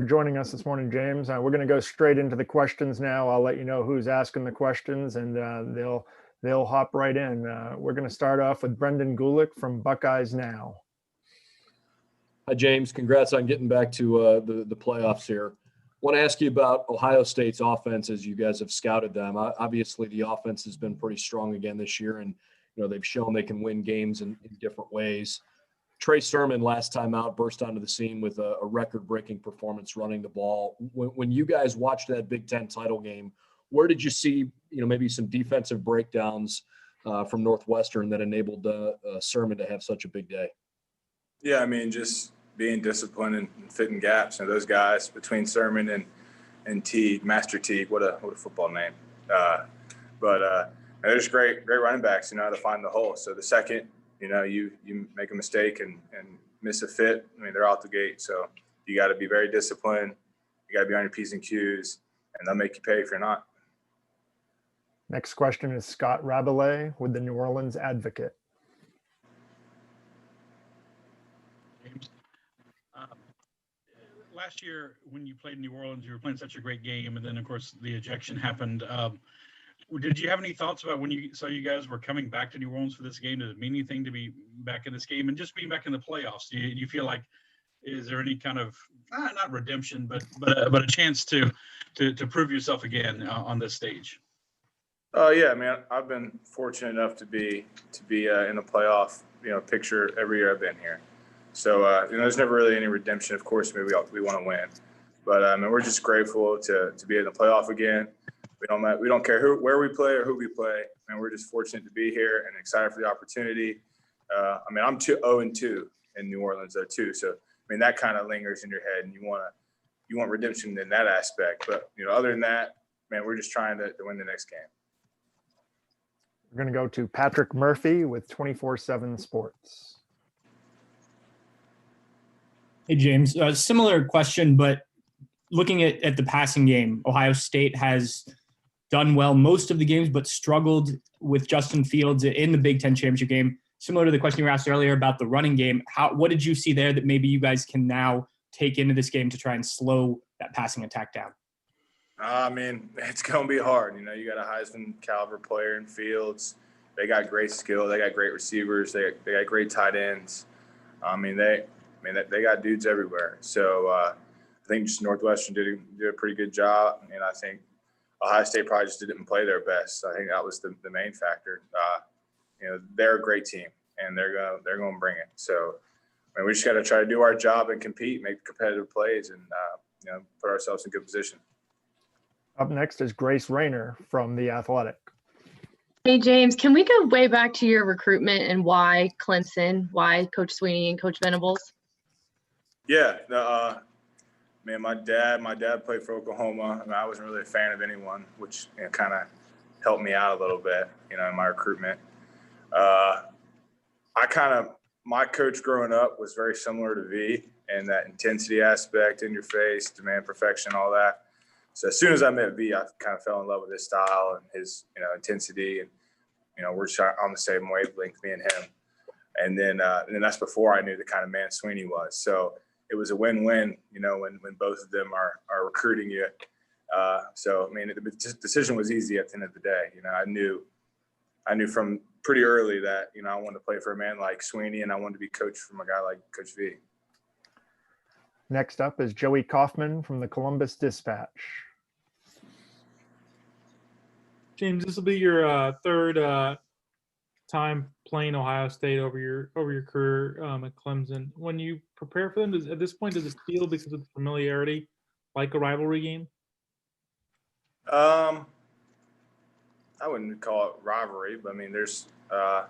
joining us this morning, James. We're going to go straight into the questions now. I'll let you know who's asking the questions, and they'll hop right in. We're going to start off with Brendan Gulick from Buckeyes Now. Hi, James. Congrats on getting back to the playoffs here. I want to ask you about Ohio State's offense as you guys have scouted them. Obviously, the offense has been pretty strong again this year, and they've shown they can win games in different ways. Trey Sermon last time out burst onto the scene with a record-breaking performance running the ball. When you guys watched that Big Ten title game, where did you see maybe some defensive breakdowns from Northwestern that enabled Sermon to have such a big day? Yeah, I mean, just being disciplined and fitting gaps. Those guys between Sermon and Teague, Master Teague, what a football name. But they're just great running backs, to find the hole. So the second, you make a mistake and miss a fit, they're out the gate. So you got to be very disciplined. You got to be on your P's and Q's, and they'll make you pay if you're not. Next question is Scott Rabelais with the New Orleans Advocate. Last year, when you played New Orleans, you were playing such a great game, and then, of course, the ejection happened. Did you have any thoughts about when you saw you guys were coming back to New Orleans for this game? Did it mean anything to be back in this game and just being back in the playoffs? Do you feel like, is there any kind of not redemption, but a chance to prove yourself again on this stage? Yeah, I've been fortunate enough to be in the playoff picture every year I've been here. So there's never really any redemption. Of course, maybe we want to win, but we're just grateful to be in the playoff again. We don't care where we play or who we play. We're just fortunate to be here and excited for the opportunity. I'm 0-2 in New Orleans though too. So that kind of lingers in your head, and you want redemption in that aspect. But other than that, we're just trying to win the next game. We're going to go to Patrick Murphy with 24/7 Sports. Hey, James, similar question, but looking at the passing game, Ohio State has done well most of the games, but struggled with Justin Fields in the Big Ten championship game. Similar to the question you were asked earlier about the running game, what did you see there that maybe you guys can now take into this game to try and slow that passing attack down? It's going to be hard. You got a Heisman caliber player in Fields. They got great skill. They got great receivers. They got great tight ends. They got dudes everywhere. So I think just Northwestern did a pretty good job. And I think Ohio State probably just didn't play their best. I think that was the main factor. They're a great team, and they're going to bring it. So we just got to try to do our job and compete, make competitive plays, and put ourselves in good position. Up next is Grace Rayner from The Athletic. Hey, James, can we go way back to your recruitment and why Clemson, why Coach Sweeney and Coach Venables? Yeah, my dad played for Oklahoma, and I wasn't really a fan of anyone, which kind of helped me out a little bit, in my recruitment. My coach growing up was very similar to V, and that intensity aspect, in your face, demand perfection, all that. So as soon as I met V, I kind of fell in love with his style and his intensity, and we're on the same wavelength, me and him. And then that's before I knew the kind of man Sweeney was. So it was a win-win, when both of them are recruiting you. The decision was easy at the end of the day. I knew from pretty early that, I wanted to play for a man like Sweeney, and I wanted to be coached from a guy like Coach V. Next up is Joey Kaufman from the Columbus Dispatch. James, this will be your third time playing Ohio State over your career at Clemson. When you prepare for them, at this point, does it feel, because of the familiarity, like a rivalry game? I wouldn't call it rivalry, but there's I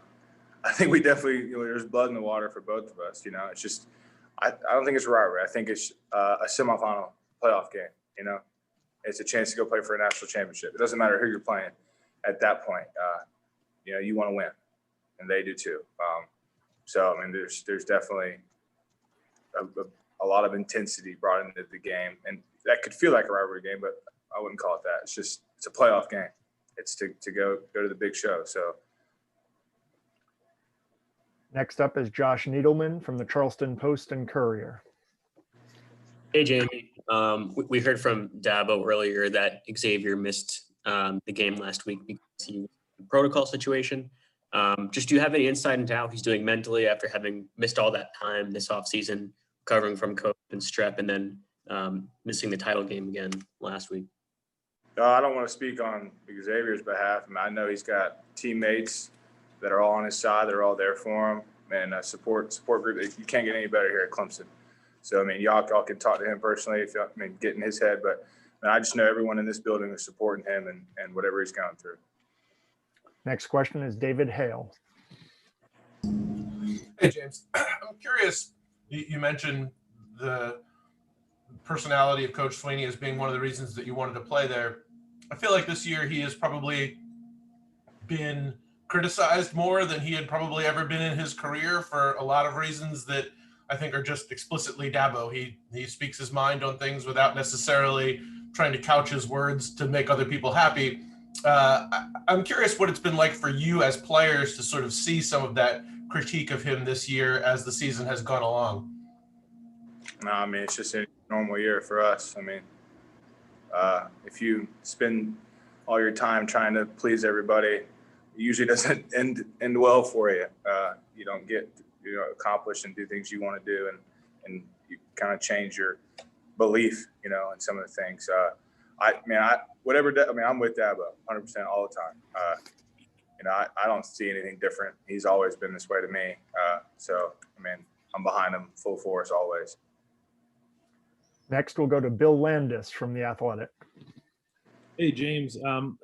think we definitely, there's blood in the water for both of us. It's just I don't think it's a rivalry. I think it's a semifinal playoff game. It's a chance to go play for a national championship. It doesn't matter who you're playing at that point. You want to win, and they do too. There's definitely a lot of intensity brought into the game, and that could feel like a rivalry game, but I wouldn't call it that. It's a playoff game. It's to go to the big show. So. Next up is Josh Needleman from the Charleston Post and Courier. Hey, Jamie. We heard from Dabo earlier that Xavier missed the game last week because he was in a protocol situation. Just do you have any insight into how he's doing mentally after having missed all that time this offseason, recovering from COVID and strep, and then missing the title game again last week? I don't want to speak on Xavier's behalf. I mean, I know he's got teammates that are all on his side. They're all there for him, and a support group. You can't get any better here at Clemson. So, I mean, y'all can talk to him personally if y'all, get in his head. But I just know everyone in this building is supporting him and whatever he's going through. Next question is David Hale. Hey, James. I'm curious, you mentioned the personality of Coach Sweeney as being one of the reasons that you wanted to play there. I feel like this year he has probably been criticized more than he had probably ever been in his career for a lot of reasons that I think are just explicitly Dabo. He speaks his mind on things without necessarily trying to couch his words to make other people happy. I'm curious what it's been like for you as players to sort of see some of that critique of him this year as the season has gone along. No, I mean, it's just a normal year for us. I mean, if you spend all your time trying to please everybody, it usually doesn't end well for you. You don't get accomplish and do things you want to do, and you kind of change your belief, in some of the things. I'm with Dabo 100% all the time. I don't see anything different. He's always been this way to me. So, I'm behind him full force always. Next, we'll go to Bill Landis from The Athletic. Hey, James,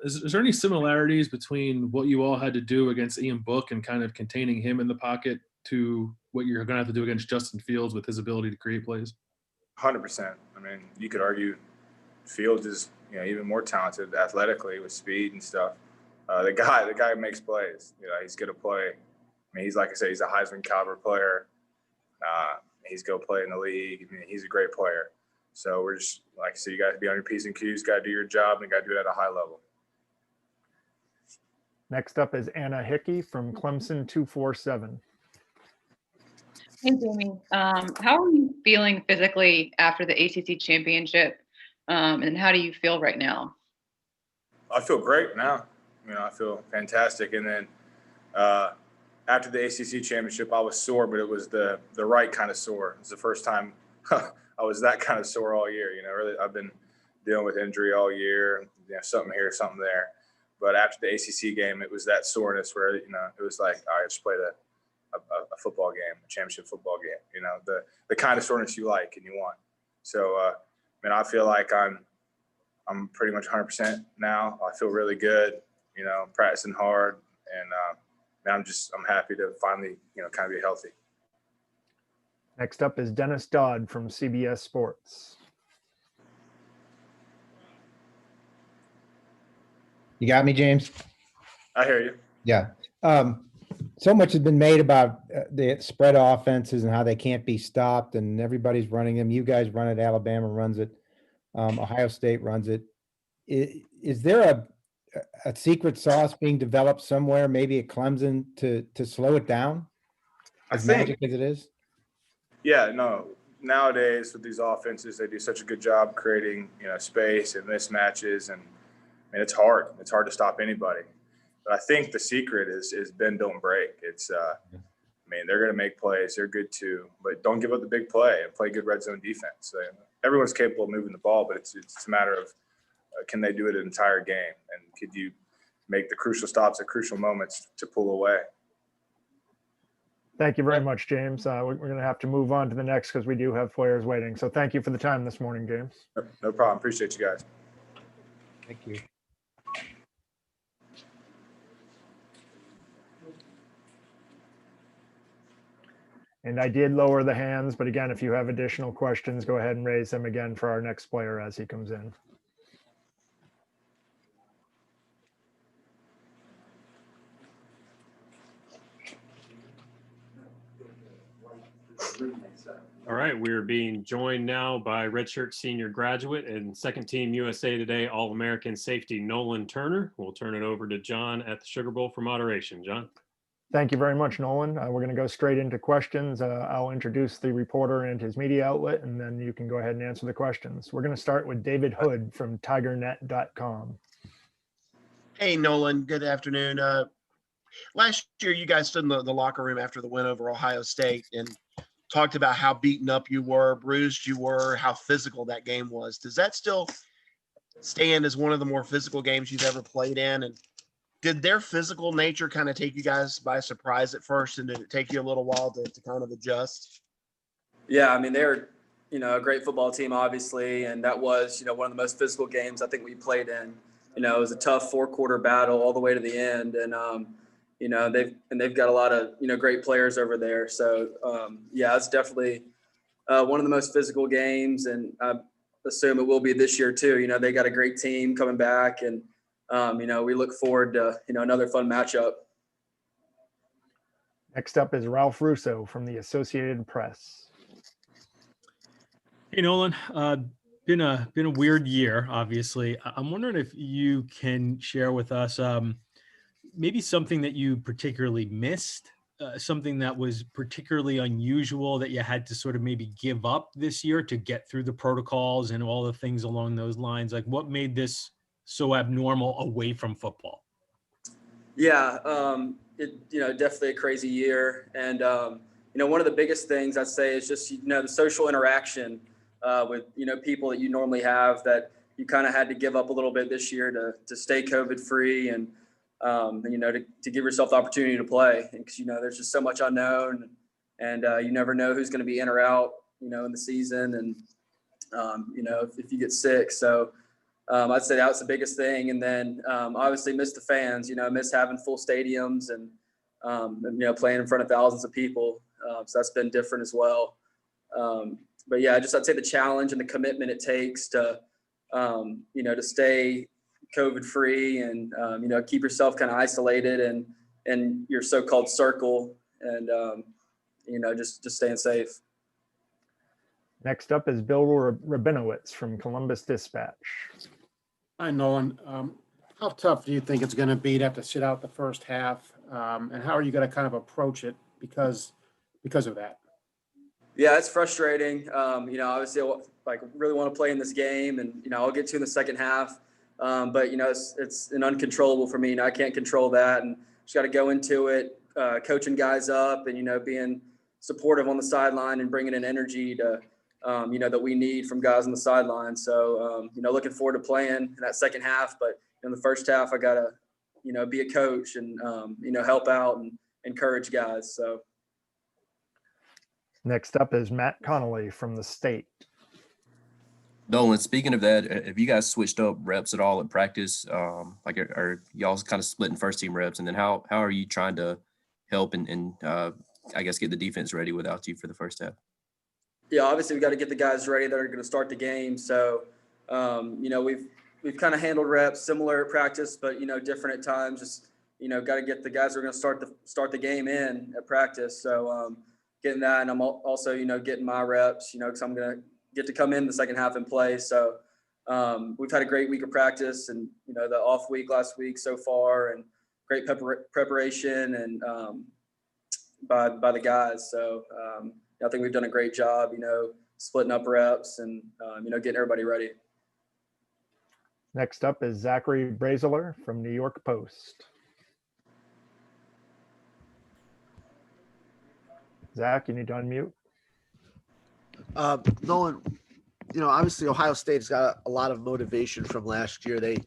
is there any similarities between what you all had to do against Ian Book and kind of containing him in the pocket to what you're going to have to do against Justin Fields with his ability to create plays? 100%. You could argue Fields is even more talented athletically with speed and stuff. The guy makes plays. He's going to play. He's, like I said, he's a Heisman caliber player. He's going to play in the league. He's a great player. So we're just, like I said, you got to be on your P's and Q's, got to do your job, and you got to do it at a high level. Next up is Anna Hickey from Clemson 247. Hey, Jamie. How are you feeling physically after the ACC championship, and how do you feel right now? I feel great now. I feel fantastic. And then after the ACC championship, I was sore, but it was the right kind of sore. It was the first time I was that kind of sore all year. Really, I've been dealing with injury all year, something here, something there. But after the ACC game, it was that soreness where, it was like, all right, I just played a football game, a championship football game, the kind of soreness you like and you want. So, I feel like I'm pretty much 100% now. I feel really good, practicing hard, and I'm happy to finally, kind of be healthy. Next up is Dennis Dodd from CBS Sports. You got me, James? I hear you. Yeah. So much has been made about the spread offenses and how they can't be stopped, and everybody's running them. You guys run it. Alabama runs it. Ohio State runs it. Is there a secret sauce being developed somewhere, maybe at Clemson, to slow it down? As magic as it is? Yeah, no. Nowadays with these offenses, they do such a good job creating, space and mismatches, and it's hard. It's hard to stop anybody. But I think the secret is bend, don't break. It's, they're going to make plays. They're good too, but don't give up the big play and play good red zone defense. So everyone's capable of moving the ball, but it's a matter of can they do it an entire game, and could you make the crucial stops at crucial moments to pull away. Thank you very much, James. We're going to have to move on to the next because we do have players waiting. So thank you for the time this morning, James. No problem. Appreciate you guys. Thank you. And I did lower the hands, but again, if you have additional questions, go ahead and raise them again for our next player as he comes in. All right, we're being joined now by redshirt senior graduate and second team USA Today All-American safety Nolan Turner. We'll turn it over to John at the Sugar Bowl for moderation. John. Thank you very much, Nolan. We're going to go straight into questions. I'll introduce the reporter and his media outlet, and then you can go ahead and answer the questions. We're going to start with David Hood from TigerNet.com. Hey, Nolan. Good afternoon. Last year, you guys stood in the locker room after the win over Ohio State and talked about how beaten up you were, bruised you were, how physical that game was. Does that still stand as one of the more physical games you've ever played in? And did their physical nature kind of take you guys by surprise at first, and did it take you a little while to kind of adjust? Yeah, I mean, they're, a great football team, obviously, and that was, one of the most physical games I think we played in. It was a tough 4-quarter battle all the way to the end, and they've got a lot of great players over there. So yeah, it's definitely one of the most physical games, and I assume it will be this year too. They got a great team coming back, and we look forward to another fun matchup. Next up is Ralph Russo from the Associated Press. Hey, Nolan. Been a weird year, obviously. I'm wondering if you can share with us maybe something that you particularly missed, something that was particularly unusual that you had to sort of maybe give up this year to get through the protocols and all the things along those lines. Like, what made this so abnormal away from football? Yeah, definitely a crazy year. And, one of the biggest things I'd say is just, the social interaction with, people that you normally have that you kind of had to give up a little bit this year to stay COVID free and to give yourself the opportunity to play. Because, there's just so much unknown, and you never know who's going to be in or out, in the season. And, if you get sick. So I'd say that was the biggest thing. And then obviously miss the fans, miss having full stadiums and playing in front of thousands of people. So that's been different as well. But yeah, I'd say the challenge and the commitment it takes to, to stay COVID free and, keep yourself kind of isolated and your so-called circle and, just staying safe. Next up is Bill Rabinowitz from Columbus Dispatch. Hi, Nolan. How tough do you think it's going to be to have to sit out the first half? And how are you going to kind of approach it because of that? Yeah, it's frustrating. Obviously I really want to play in this game and, I'll get to in the second half. But, it's an uncontrollable for me. I can't control that, and just got to go into it, coaching guys up and, being supportive on the sideline and bringing in energy to, that we need from guys on the sideline. So, looking forward to playing in that second half, but in the first half, I got to, be a coach and, help out and encourage guys. So. Next up is Matt Connolly from The State. Nolan, speaking of that, have you guys switched up reps at all at practice? Are y'all kind of splitting first team reps? And then how are you trying to help and I guess get the defense ready without you for the first half? Yeah, obviously we got to get the guys ready that are going to start the game. So, we've kind of handled reps similar at practice, but, different at times. Just, got to get the guys who are going to start the game in at practice. So, getting that, and I'm also, getting my reps, because I'm going to get to come in the second half and play. So, we've had a great week of practice and, the off week last week so far, and great preparation and by the guys. So, I think we've done a great job, splitting up reps and, getting everybody ready. Next up is Zachary Braziler from New York Post. Zach, you need to unmute. Nolan, obviously Ohio State's got a lot of motivation from last year. They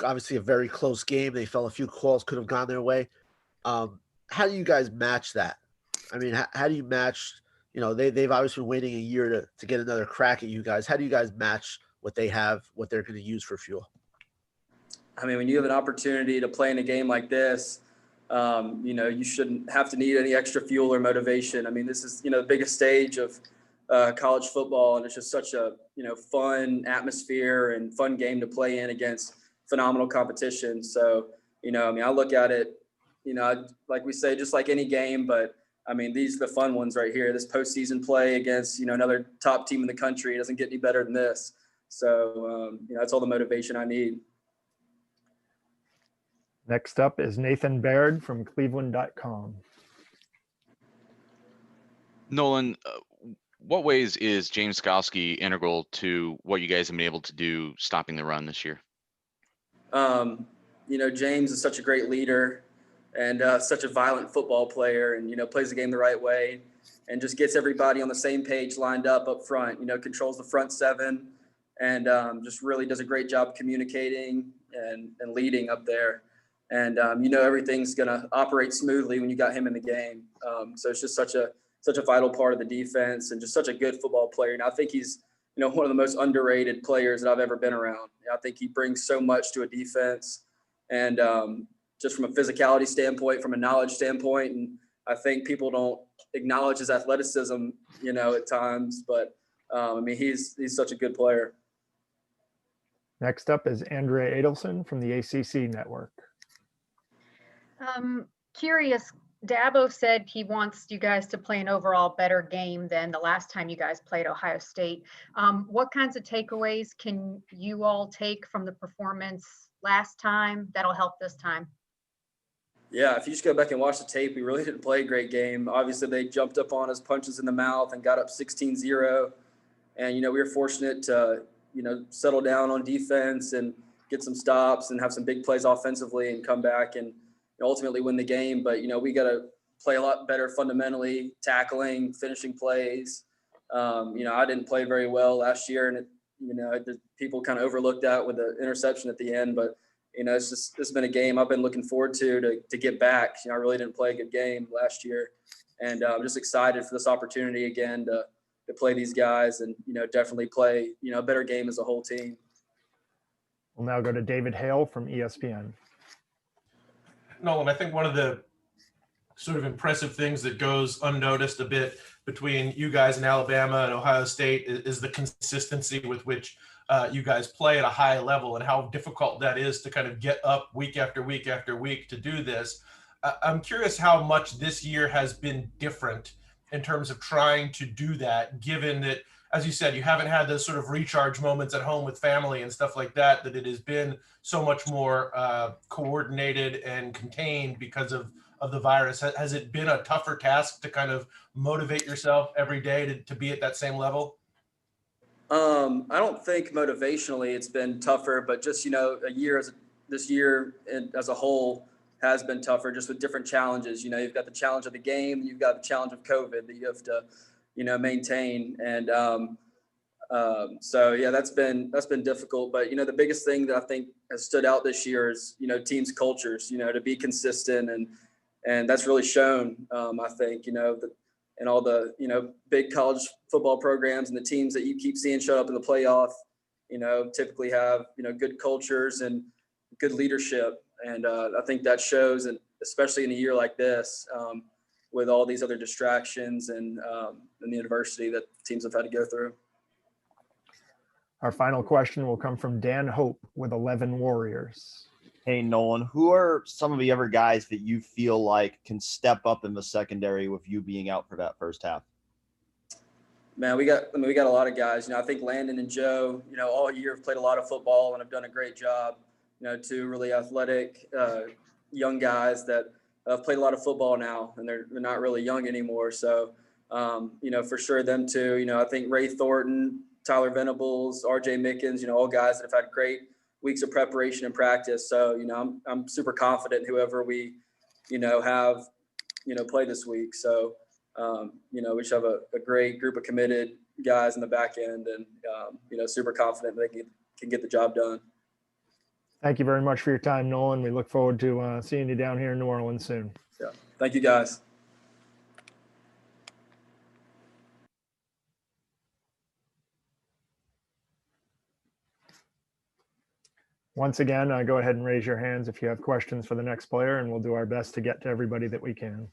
obviously a very close game. They felt a few calls could have gone their way. How do you guys match that? I mean, how do you match, they've obviously been waiting a year to get another crack at you guys. How do you guys match what they have, what they're going to use for fuel? I mean, when you have an opportunity to play in a game like this, you shouldn't have to need any extra fuel or motivation. I mean, this is, the biggest stage of college football, and it's just such a, fun atmosphere and fun game to play in against phenomenal competition. So, I look at it, like we say, just like any game, but I mean, these are the fun ones right here. This postseason play against, another top team in the country, it doesn't get any better than this. So, that's all the motivation I need. Next up is Nathan Baird from Cleveland.com. Nolan, what ways is James Skalski integral to what you guys have been able to do stopping the run this year? James is such a great leader and such a violent football player, and plays the game the right way and just gets everybody on the same page lined up front. Controls the front seven and just really does a great job communicating and leading up there. And everything's gonna operate smoothly when you got him in the game. So it's just such a vital part of the defense and just such a good football player. And I think he's one of the most underrated players that I've ever been around. I think he brings so much to a defense, and just from a physicality standpoint, from a knowledge standpoint, and I think people don't acknowledge his athleticism, at times. But he's such a good player. Next up is Andrea Adelson from the ACC Network. Curious, Dabo said he wants you guys to play an overall better game than the last time you guys played Ohio State. What kinds of takeaways can you all take from the performance last time that'll help this time? Yeah, if you just go back and watch the tape, we really didn't play a great game. Obviously, they jumped up on us, punches in the mouth, and got up 16-0. And, we were fortunate to, settle down on defense and get some stops and have some big plays offensively and come back and ultimately win the game. But, we got to play a lot better fundamentally, tackling, finishing plays. I didn't play very well last year, and people kind of overlooked that with the interception at the end. But, it's been a game I've been looking forward to get back. I really didn't play a good game last year, and I'm just excited for this opportunity again to play these guys and, definitely play, a better game as a whole team. We'll now go to David Hale from ESPN. Nolan, I think one of the sort of impressive things that goes unnoticed a bit between you guys in Alabama and Ohio State is the consistency with which you guys play at a high level and how difficult that is to kind of get up week after week after week to do this. I'm curious how much this year has been different in terms of trying to do that, given that, as you said, you haven't had those sort of recharge moments at home with family and stuff like that, that it has been so much more coordinated and contained because of the virus. Has it been a tougher task to kind of motivate yourself every day to be at that same level? I don't think motivationally it's been tougher, but just, this year as a whole has been tougher just with different challenges. You've got the challenge of the game, you've got the challenge of COVID that you have to, maintain. And so, yeah, that's been difficult. But, the biggest thing that I think has stood out this year is, teams' cultures, to be consistent. And that's really shown, I think, and all the, big college football programs and the teams that you keep seeing show up in the playoff, typically have, good cultures and good leadership. And I think that shows, and especially in a year like this, with all these other distractions and the adversity that teams have had to go through. Our final question will come from Dan Hope with 11 Warriors. Hey, Nolan, who are some of the other guys that you feel like can step up in the secondary with you being out for that first half? Man, we got a lot of guys. I think Landon and Joe, all year have played a lot of football and have done a great job. Two really athletic young guys that have played a lot of football now, and they're not really young anymore. So, for sure them two. I think Ray Thornton, Tyler Venables, RJ Mickens, all guys that have had great weeks of preparation and practice. So, I'm super confident whoever we, have, play this week. So, we should have a great group of committed guys in the back end and, super confident they can get the job done. Thank you very much for your time, Nolan. We look forward to seeing you down here in New Orleans soon. Yeah. Thank you, guys. Once again, go ahead and raise your hands if you have questions for the next player, and we'll do our best to get to everybody that we can.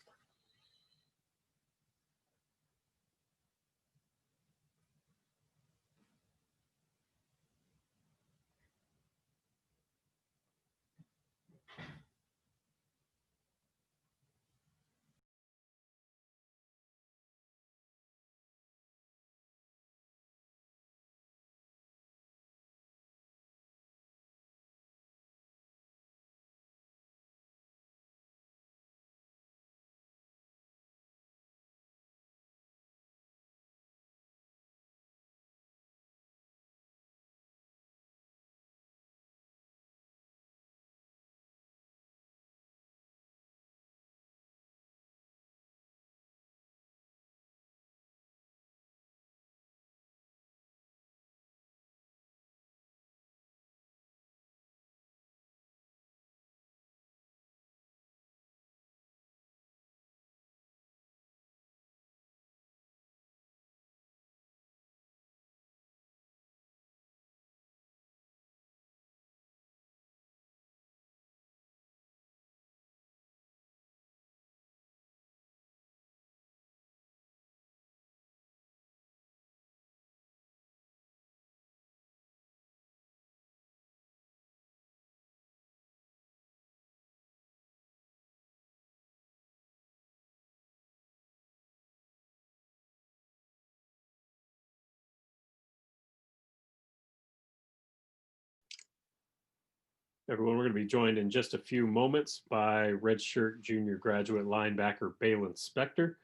Everyone, we're going to be joined in just a few moments by redshirt junior graduate linebacker Baylon Spector,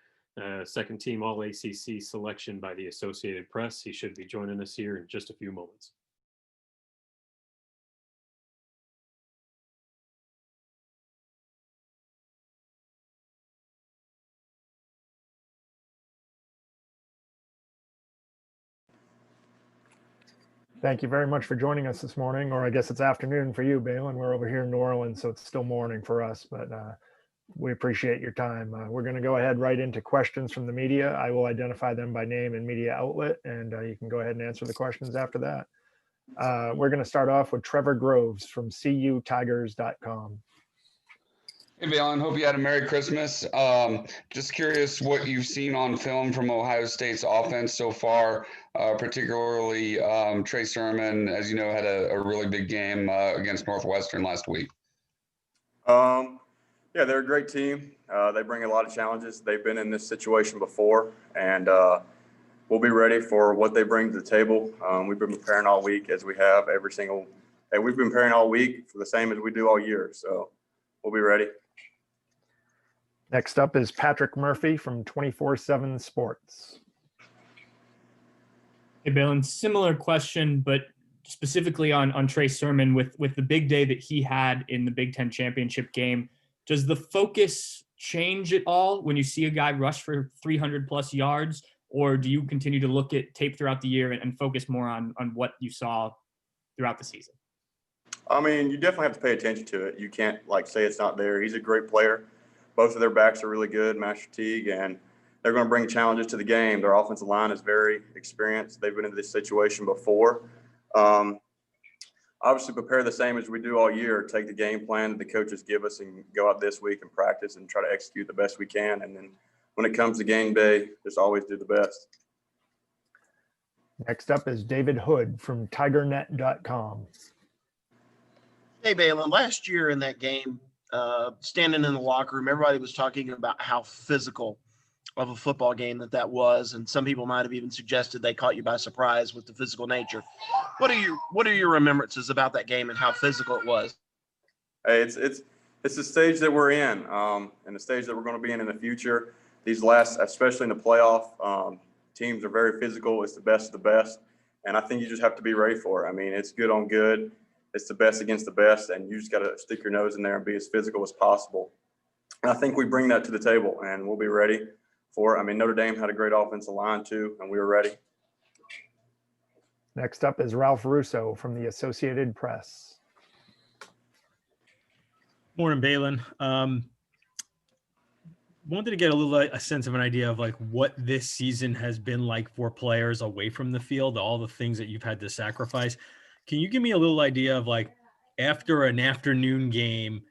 second team All ACC selection by the Associated Press. He should be joining us here in just a few moments. Thank you very much for joining us this morning, or I guess it's afternoon for you, Baylon. We're over here in New Orleans, so it's still morning for us, but we appreciate your time. We're going to go ahead right into questions from the media. I will identify them by name and media outlet, and you can go ahead and answer the questions after that. We're going to start off with Trevor Groves from cutigers.com. Hey, Baylon, hope you had a Merry Christmas. Just curious what you've seen on film from Ohio State's offense so far, particularly Trey Sermon, as you know, had a really big game against Northwestern last week. Yeah, they're a great team. They bring a lot of challenges. They've been in this situation before, and we'll be ready for what they bring to the table. We've been preparing all week, as we have every single day. We've been preparing all week for the same as we do all year, so we'll be ready. Next up is Patrick Murphy from 24/7 Sports. Hey, Baylon, similar question, but specifically on Trey Sermon with the big day that he had in the Big Ten championship game. Does the focus change at all when you see a guy rush for 300 plus yards, or do you continue to look at tape throughout the year and focus more on what you saw throughout the season? I mean, you definitely have to pay attention to it. You can't say it's not there. He's a great player. Both of their backs are really good, Master Teague, and they're going to bring challenges to the game. Their offensive line is very experienced. They've been in this situation before. Obviously, prepare the same as we do all year. Take the game plan that the coaches give us and go out this week and practice and try to execute the best we can. And then when it comes to game day, just always do the best. Next up is David Hood from TigerNet.com. Hey, Baylon, last year in that game, standing in the locker room, everybody was talking about how physical of a football game that was, and some people might have even suggested they caught you by surprise with the physical nature. What are your remembrances about that game and how physical it was? Hey, it's the stage that we're in, and the stage that we're going to be in the future. These last, especially in the playoff, teams are very physical. It's the best of the best, and I think you just have to be ready for it. I mean, it's good on good. It's the best against the best, and you just got to stick your nose in there and be as physical as possible. And I think we bring that to the table, and we'll be ready for it. I mean, Notre Dame had a great offensive line too, and we were ready. Next up is Ralph Russo from the Associated Press. Morning, Baylon. Wanted to get a sense of an idea of what this season has been like for players away from the field, all the things that you've had to sacrifice. Can you give me a little idea of after an afternoon game,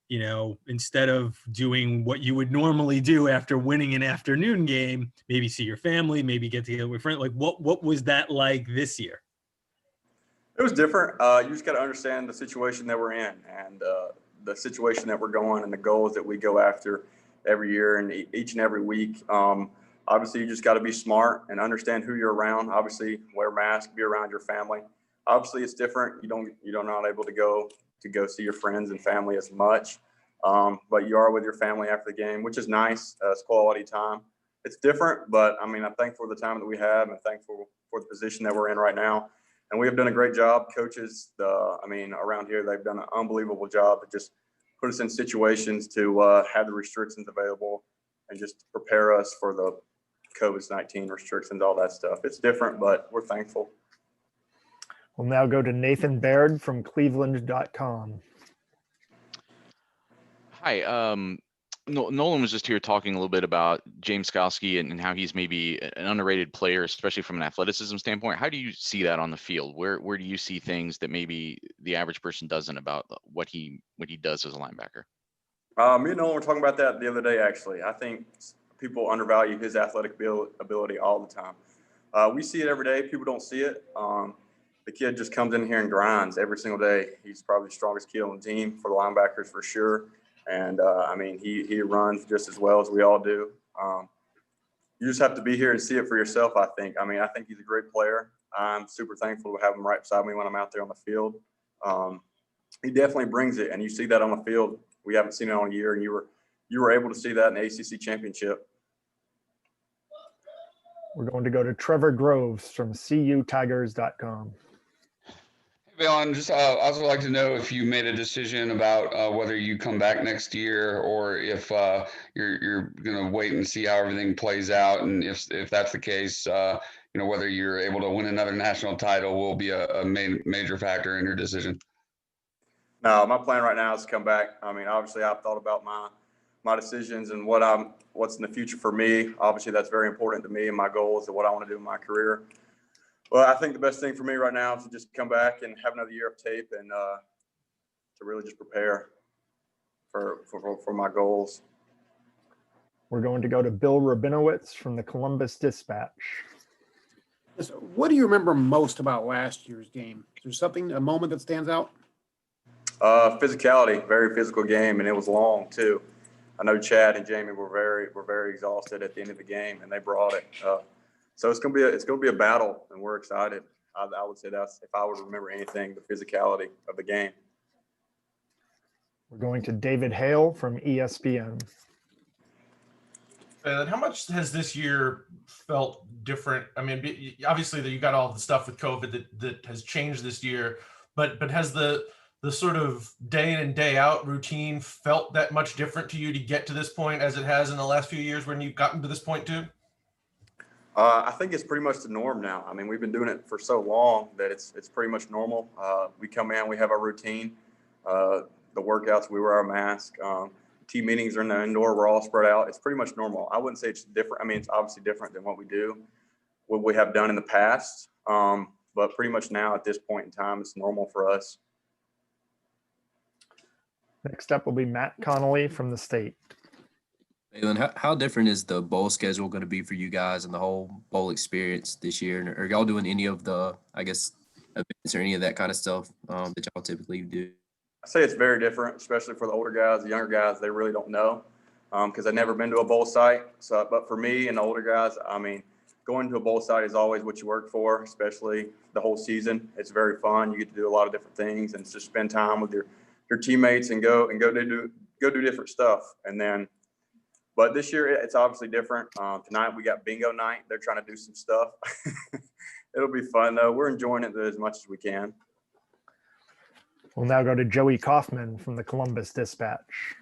instead of doing what you would normally do after winning an afternoon game, maybe see your family, maybe get together with friends, what was that like this year? It was different. You just got to understand the situation that we're in and the situation that we're going and the goals that we go after every year and each and every week. Obviously, you just got to be smart and understand who you're around. Obviously, wear a mask, be around your family. Obviously, it's different. You're not able to go see your friends and family as much, but you are with your family after the game, which is nice. It's quality time. It's different, but I mean, I'm thankful for the time that we have and thankful for the position that we're in right now. And we have done a great job. Coaches, around here, they've done an unbelievable job to just put us in situations to have the restrictions available and just prepare us for the COVID-19 restrictions, all that stuff. It's different, but we're thankful. We'll now go to Nathan Baird from Cleveland.com. Hi, Nolan was just here talking a little bit about James Skalski and how he's maybe an underrated player, especially from an athleticism standpoint. How do you see that on the field? Where do you see things that maybe the average person doesn't about what he does as a linebacker? Me and Nolan were talking about that the other day, actually. I think people undervalue his athletic ability all the time. We see it every day. People don't see it. The kid just comes in here and grinds every single day. He's probably the strongest kid on the team for the linebackers for sure. And he runs just as well as we all do. You just have to be here and see it for yourself, I think. I think he's a great player. I'm super thankful to have him right beside me when I'm out there on the field. he definitely brings it, and you see that on the field. We haven't seen it all year, and you were able to see that in the ACC championship. We're going to go to Trevor Groves from cutigers.com. Baylon, just also like to know if you made a decision about whether you come back next year, or if you're going to wait and see how everything plays out, and if that's the case, whether you're able to win another national title will be a major factor in your decision. No, my plan right now is to come back. I mean, obviously, I've thought about my decisions and what's in the future for me. Obviously, that's very important to me and my goals and what I want to do in my career. Well, I think the best thing for me right now is to just come back and have another year of tape and to really just prepare for my goals. We're going to go to Bill Rabinowitz from the Columbus Dispatch. What do you remember most about last year's game? Is there a moment that stands out? Physicality, very physical game, and it was long too. I know Chad and Jamie were very exhausted at the end of the game, and they brought it. So it's gonna be a battle, and we're excited. I would say that's, if I would remember anything, the physicality of the game. We're going to David Hale from ESPN. How much has this year felt different? I mean, obviously you got all the stuff with COVID that has changed this year, but has the sort of day in and day out routine felt that much different to you to get to this point as it has in the last few years when you've gotten to this point too? I think it's pretty much the norm now. I mean, we've been doing it for so long that it's pretty much normal. We come in, we have our routine, the workouts, we wear our mask. Team meetings are in the indoor, we're all spread out. It's pretty much normal. I wouldn't say it's different. I mean, it's obviously different than what we have done in the past. But pretty much now at this point in time, it's normal for us. Next up will be Matt Connolly from the State. Baylon, how different is the bowl schedule going to be for you guys and the whole bowl experience this year? And are y'all doing any of the, I guess, events or any of that kind of stuff that y'all typically do? I say it's very different, especially for the older guys. The younger guys, they really don't know because they've never been to a bowl site. So, but for me and the older guys, I mean, going to a bowl site is always what you work for, especially the whole season. It's very fun. You get to do a lot of different things and just spend time with your teammates and go do different stuff. And then, but this year it's obviously different. Tonight we got bingo night. They're trying to do some stuff. It'll be fun though. We're enjoying it as much as we can. We'll now go to Joey Kaufman from the Columbus Dispatch.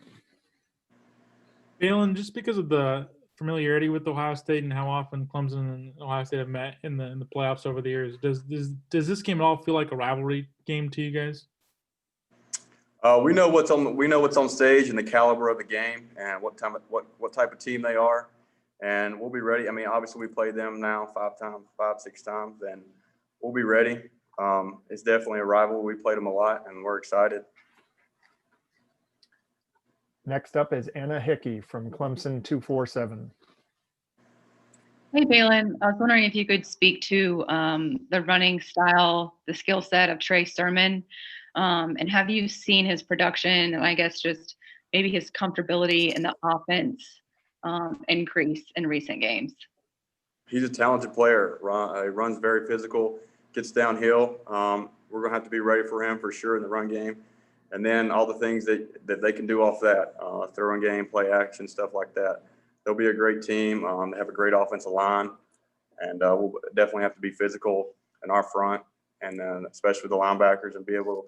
Baylon, just because of the familiarity with Ohio State and how often Clemson and Ohio State have met in the playoffs over the years, does this game at all feel like a rivalry game to you guys? We know what's on stage and the caliber of the game and what type of team they are, and we'll be ready. I mean, obviously we played them now 6 times, and we'll be ready. It's definitely a rival. We played them a lot, and we're excited. Next up is Anna Hickey from Clemson 247. Hey, Baylon. I was wondering if you could speak to the running style, the skill set of Trey Sermon, and have you seen his production and I guess just maybe his comfortability in the offense increase in recent games? He's a talented player. He runs very physical, gets downhill. We're going to have to be ready for him for sure in the run game. And then all the things that they can do off that, throwing game, play action, stuff like that. They'll be a great team. They have a great offensive line, and we'll definitely have to be physical in our front, and then especially with the linebackers, and be able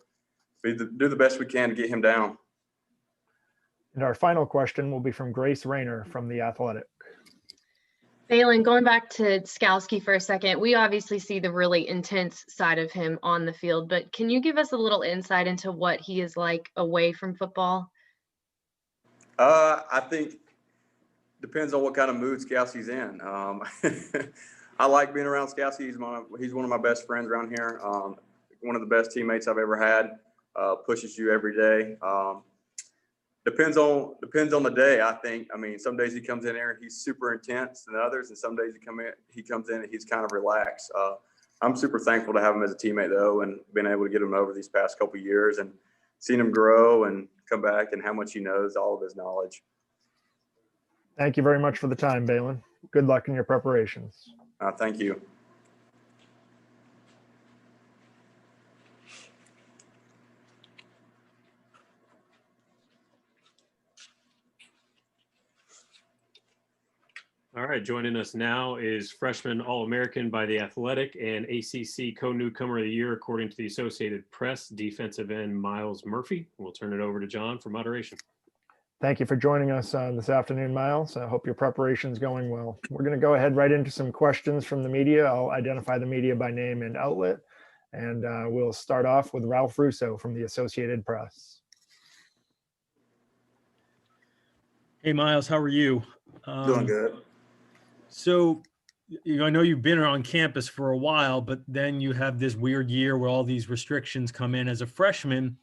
to do the best we can to get him down. And our final question will be from Grace Rayner from The Athletic. Baylon, going back to Skowski for a second, we obviously see the really intense side of him on the field, but can you give us a little insight into what he is like away from football? I think depends on what kind of mood Skowski's in. I like being around Skowski. He's one of my best friends around here. One of the best teammates I've ever had. Pushes you every day. Depends on the day, I think. I mean, some days he comes in here and he's super intense than others, and some days he comes in and he's kind of relaxed. I'm super thankful to have him as a teammate though, and been able to get him over these past couple of years and seen him grow and come back and how much he knows, all of his knowledge. Thank you very much for the time, Baylon. Good luck in your preparations. Thank you. All right, joining us now is freshman All-American by The Athletic and ACC co-newcomer of the year, according to the Associated Press, defensive end Myles Murphy. We'll turn it over to John for moderation. Thank you for joining us this afternoon, Myles. I hope your preparation's going well. We're going to go ahead right into some questions from the media. I'll identify the media by name and outlet, and we'll start off with Ralph Russo from the Associated Press. Hey, Myles, how are you? Doing good. So, I know you've been on campus for a while, but then you have this weird year where all these restrictions come in as a freshman.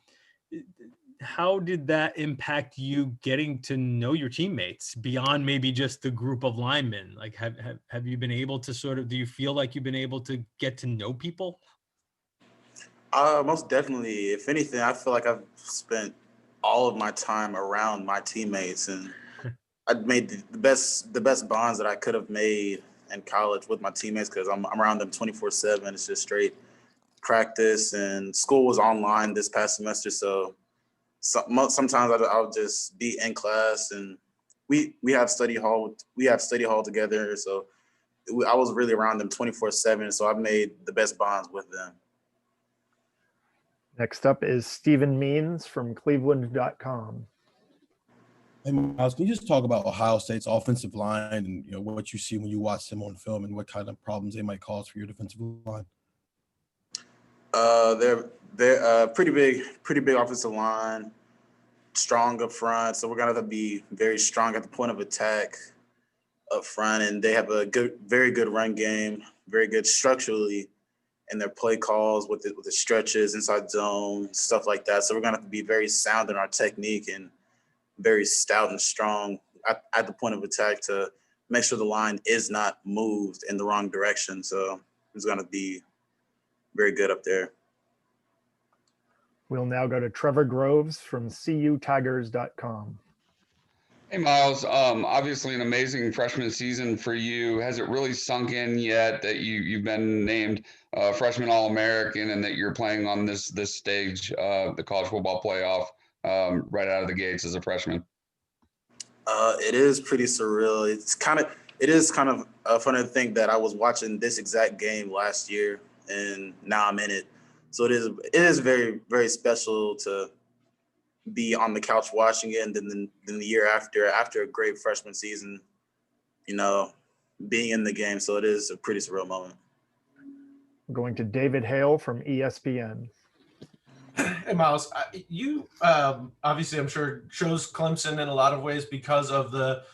How did that impact you getting to know your teammates beyond maybe just the group of linemen? Like, have you been able to do you feel like you've been able to get to know people? Most definitely. If anything, I feel like I've spent all of my time around my teammates, and I've made the best bonds that I could have made in college with my teammates because I'm around them 24/7. It's just straight practice, and school was online this past semester, so sometimes I'll just be in class, and we have study hall together, so I was really around them 24/7. So I've made the best bonds with them. Next up is Stephen Means from Cleveland.com. Hey, Myles, can you just talk about Ohio State's offensive line and what you see when you watch them on film and what kind of problems they might cause for your defensive line? They're pretty big offensive line, strong up front. So we're gonna have to be very strong at the point of attack up front, and they have a very good run game, very good structurally in their play calls with the stretches, inside zone, stuff like that. So we're gonna have to be very sound in our technique and very stout and strong at the point of attack to make sure the line is not moved in the wrong direction. So it's going to be very good up there. We'll now go to Trevor Groves from CUTigers.com. Hey, Myles, obviously an amazing freshman season for you. Has it really sunk in yet that you've been named freshman All-American and that you're playing on this stage, the college football playoff, right out of the gates as a freshman? It is pretty surreal. It is kind of funny to think that I was watching this exact game last year and now I'm in it. So it is very, very special to be on the couch watching it, and then the year after a great freshman season, being in the game. So it is a pretty surreal moment. Going to David Hale from ESPN. Hey, Myles, you obviously, I'm sure, chose Clemson in a lot of ways because of the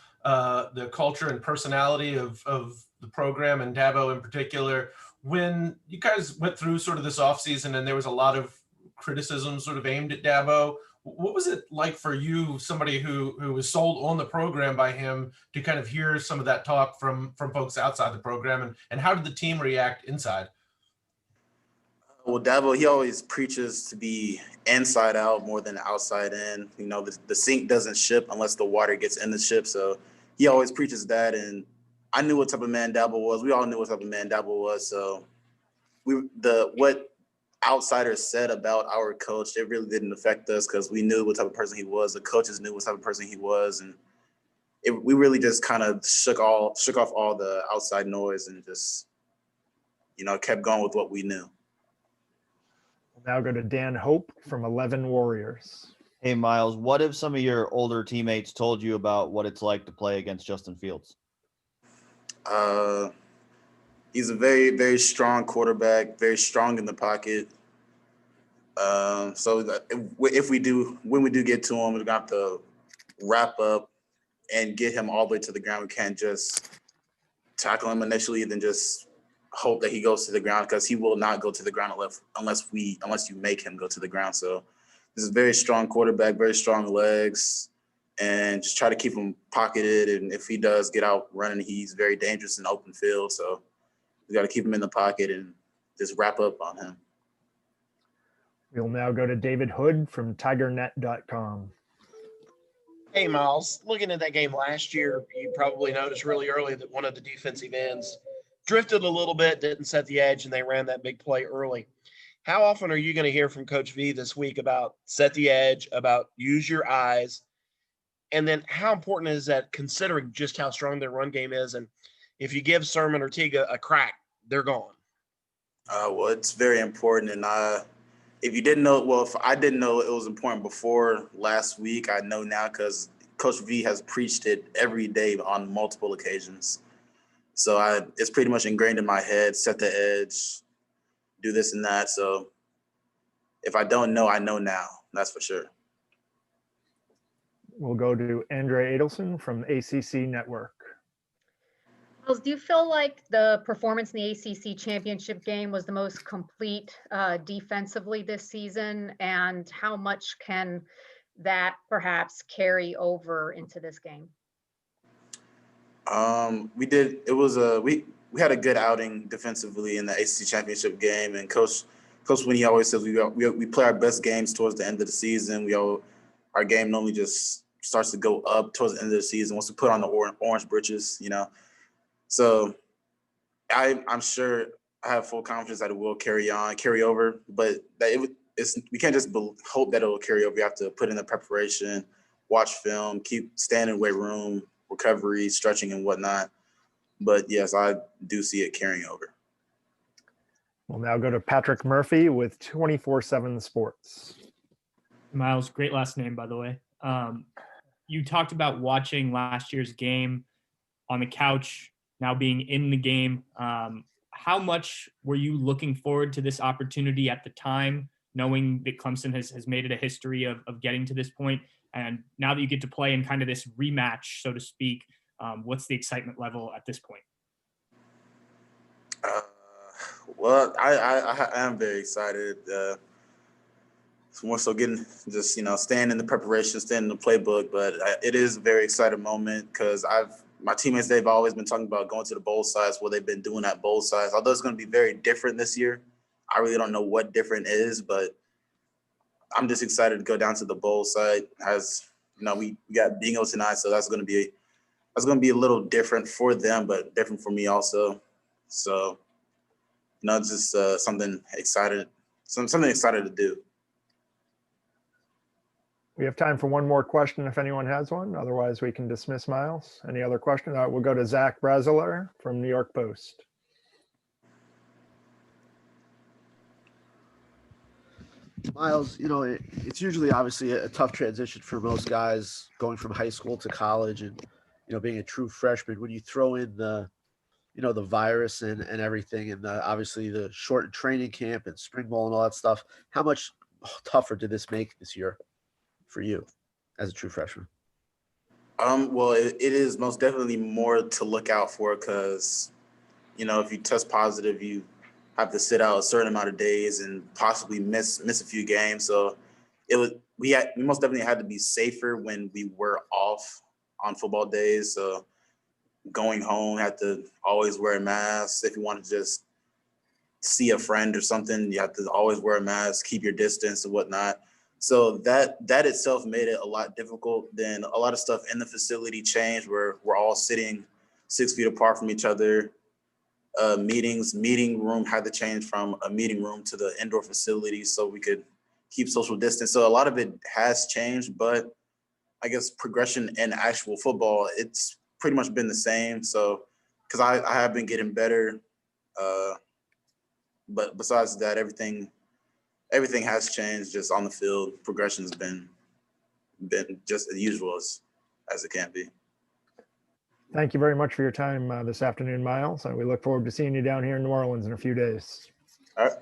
culture and personality of the program and Dabo in particular. When you guys went through sort of this offseason and there was a lot of criticism sort of aimed at Dabo, what was it like for you, somebody who was sold on the program by him, to kind of hear some of that talk from folks outside the program, and how did the team react inside? Well, Dabo, he always preaches to be inside out more than outside in. The sink doesn't ship unless the water gets in the ship. So he always preaches that. And I knew what type of man Dabo was. We all knew what type of man Dabo was. So what outsiders said about our coach, it really didn't affect us because we knew what type of person he was. The coaches knew what type of person he was. And we really just kind of shook off all the outside noise and just, kept going with what we knew. We'll now go to Dan Hope from 11 Warriors. Hey, Myles, what have some of your older teammates told you about what it's like to play against Justin Fields? He's a very, very strong quarterback, very strong in the pocket. So when we do get to him, we're going to have to wrap up and get him all the way to the ground. We can't just tackle him initially and then just hope that he goes to the ground, because he will not go to the ground unless you make him go to the ground. So this is a very strong quarterback, very strong legs, and just try to keep him pocketed. And if he does get out running, he's very dangerous in open field. So we got to keep him in the pocket and just wrap up on him. We'll now go to David Hood from TigerNet.com. Hey, Myles, looking at that game last year, you probably noticed really early that one of the defensive ends drifted a little bit, didn't set the edge, and they ran that big play early. How often are you going to hear from Coach V this week about set the edge, about use your eyes, And then how important is that considering just how strong their run game is? And if you give Sermon or Tiga a crack, they're gone. Well, it's very important. And if you didn't know, well, if I didn't know it was important before last week, I know now because Coach V has preached it every day on multiple occasions. So it's pretty much ingrained in my head, set the edge, do this and that. So if I don't know, I know now. That's for sure. We'll go to Andrea Adelson from the Acc Network. Myles, do you feel like the performance in the ACC championship game was the most complete defensively this season? And how much can that perhaps carry over into this game? We did. It was we had a good outing defensively in the ACC championship game, and Coach Winnie always says we play our best games towards the end of the season. Our game normally just starts to go up towards the end of the season once we put on the orange britches, you know. So I'm sure I have full confidence that it will carry over, but we can't just hope that it will carry over. We have to put in the preparation, watch film, keep standing in weight room, recovery, stretching, and whatnot. But yes, I do see it carrying over. We'll now go to Patrick Murphy with 24/7 Sports. Myles, great last name, by the way. You talked about watching last year's game on the couch, now being in the game. How much were you looking forward to this opportunity at the time, knowing that Clemson has made it a history of getting to this point? And now that you get to play in kind of this rematch, so to speak, what's the excitement level at this point? Well, I am very excited. It's more so getting just, staying in the preparation, staying in the playbook. But it is a very exciting moment because my teammates, they've always been talking about going to the bowl sides, what they've been doing at bowl sides. Although it's going to be very different this year. I really don't know what different is, but I'm just excited to go down to the bowl side. As we got bingo tonight, so that's going to be a little different for them, but different for me also. So, just something excited to do. We have time for one more question if anyone has one. Otherwise, we can dismiss Myles. Any other questions? We'll go to Zach Braziler from New York Post. Myles, it's usually obviously a tough transition for most guys going from high school to college and, being a true freshman. When you throw in the virus and everything and obviously the shortened training camp and spring ball and all that stuff, how much tougher did this make this year for you as a true freshman? Well, it is most definitely more to look out for because, if you test positive, you have to sit out a certain amount of days and possibly miss a few games. So we most definitely had to be safer when we were off on football days. So going home, had to always wear a mask. If you want to just see a friend or something, you have to always wear a mask, keep your distance and whatnot. So that itself made it a lot difficult. Then a lot of stuff in the facility changed where we're all sitting 6 feet apart from each other. Meeting room had to change from a meeting room to the indoor facility so we could keep social distance. So a lot of it has changed, but I guess progression in actual football, it's pretty much been the same. So, because I have been getting better, but besides that, everything has changed. Just on the field, progression's been just as usual as it can be. Thank you very much for your time this afternoon, Myles. We look forward to seeing you down here in New Orleans in a few days. All right.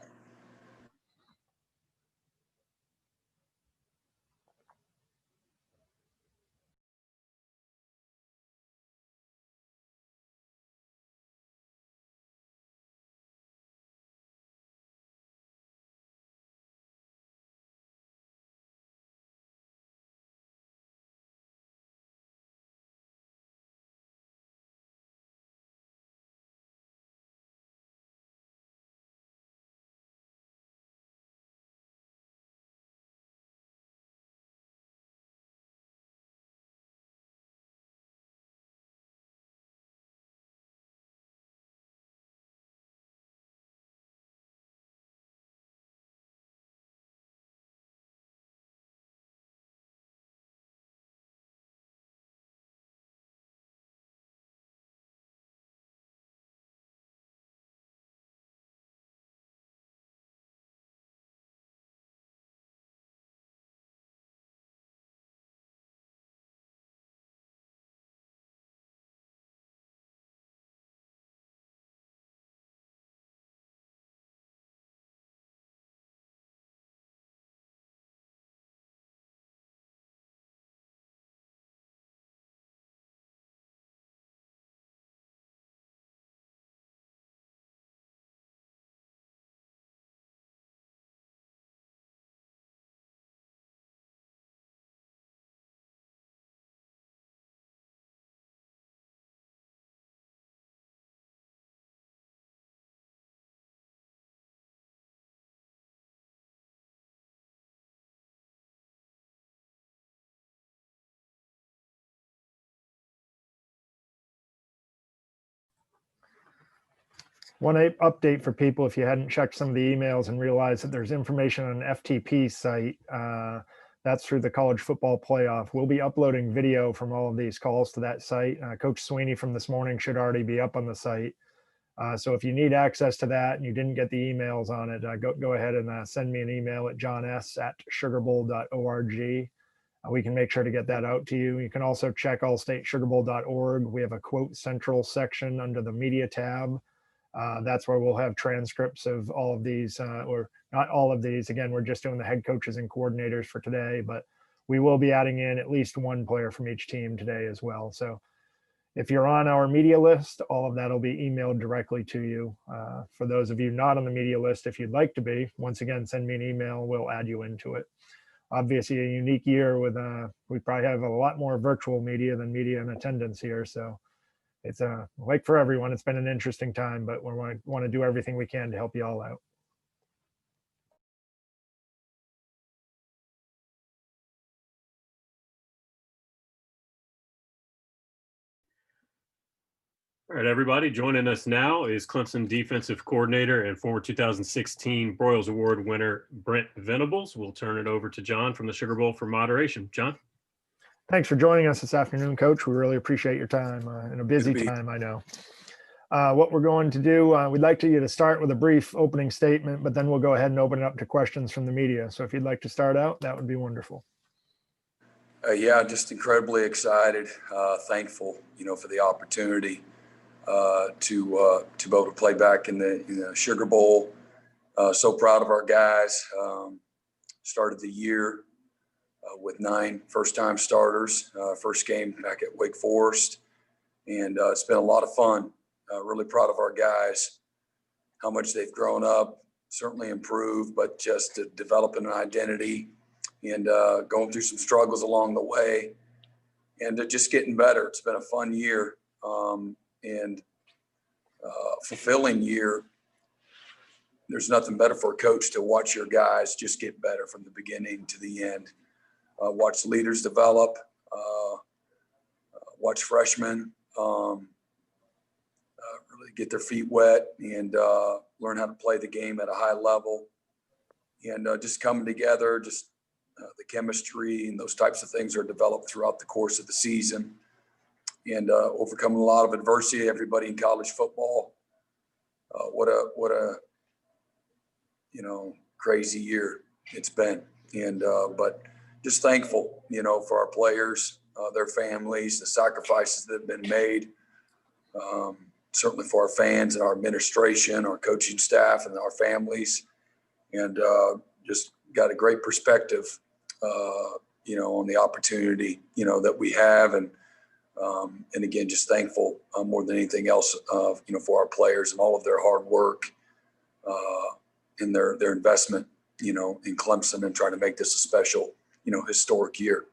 One update for people, if you hadn't checked some of the emails and realized that there's information on an FTP site, that's through the college football playoff. We'll be uploading video from all of these calls to that site. Coach Sweeney from this morning should already be up on the site. So if you need access to that and you didn't get the emails on it, go ahead and send me an email at johns@sugarbowl.org. We can make sure to get that out to you. You can also check allstatesugarbowl.org. We have a quote central section under the media tab. That's where we'll have transcripts of all of these, or not all of these. Again, we're just doing the head coaches and coordinators for today, but we will be adding in at least one player from each team today as well. So if you're on our media list, all of that will be emailed directly to you. For those of you not on the media list, if you'd like to be, once again, send me an email. We'll add you into it. Obviously, a unique year with we probably have a lot more virtual media than media in attendance here. So it's like for everyone, it's been an interesting time, but we want to do everything we can to help you all out. All right, everybody, joining us now is Clemson defensive coordinator and former 2016 Broyles Award winner, Brent Venables. We'll turn it over to John from the Sugar Bowl for moderation. John? Thanks for joining us this afternoon, Coach. We really appreciate your time in a busy time, I know. What we're going to do, we'd like you to start with a brief opening statement, but then we'll go ahead and open it up to questions from the media. So if you'd like to start out, that would be wonderful. Yeah, just incredibly excited, thankful, for the opportunity to be able to play back in the Sugar Bowl. So proud of our guys. Started the year with 9 first-time starters. First game back at Wake Forest, and it's been a lot of fun. Really proud of our guys, how much they've grown up, certainly improved, but just developing an identity and going through some struggles along the way, and just getting better. It's been a fun year. And fulfilling year. There's nothing better for a coach to watch your guys just get better from the beginning to the end. Watch leaders develop, watch freshmen really get their feet wet and learn how to play the game at a high level, and just coming together, just the chemistry and those types of things are developed throughout the course of the season. And overcoming a lot of adversity, everybody in college football. What a crazy year it's been. And but just thankful, for our players, their families, the sacrifices that have been made. Certainly for our fans and our administration, our coaching staff, and our families. And just got a great perspective, on the opportunity, that we have. And again, just thankful more than anything else, for our players and all of their hard work and their investment, in Clemson and trying to make this a special, historic year.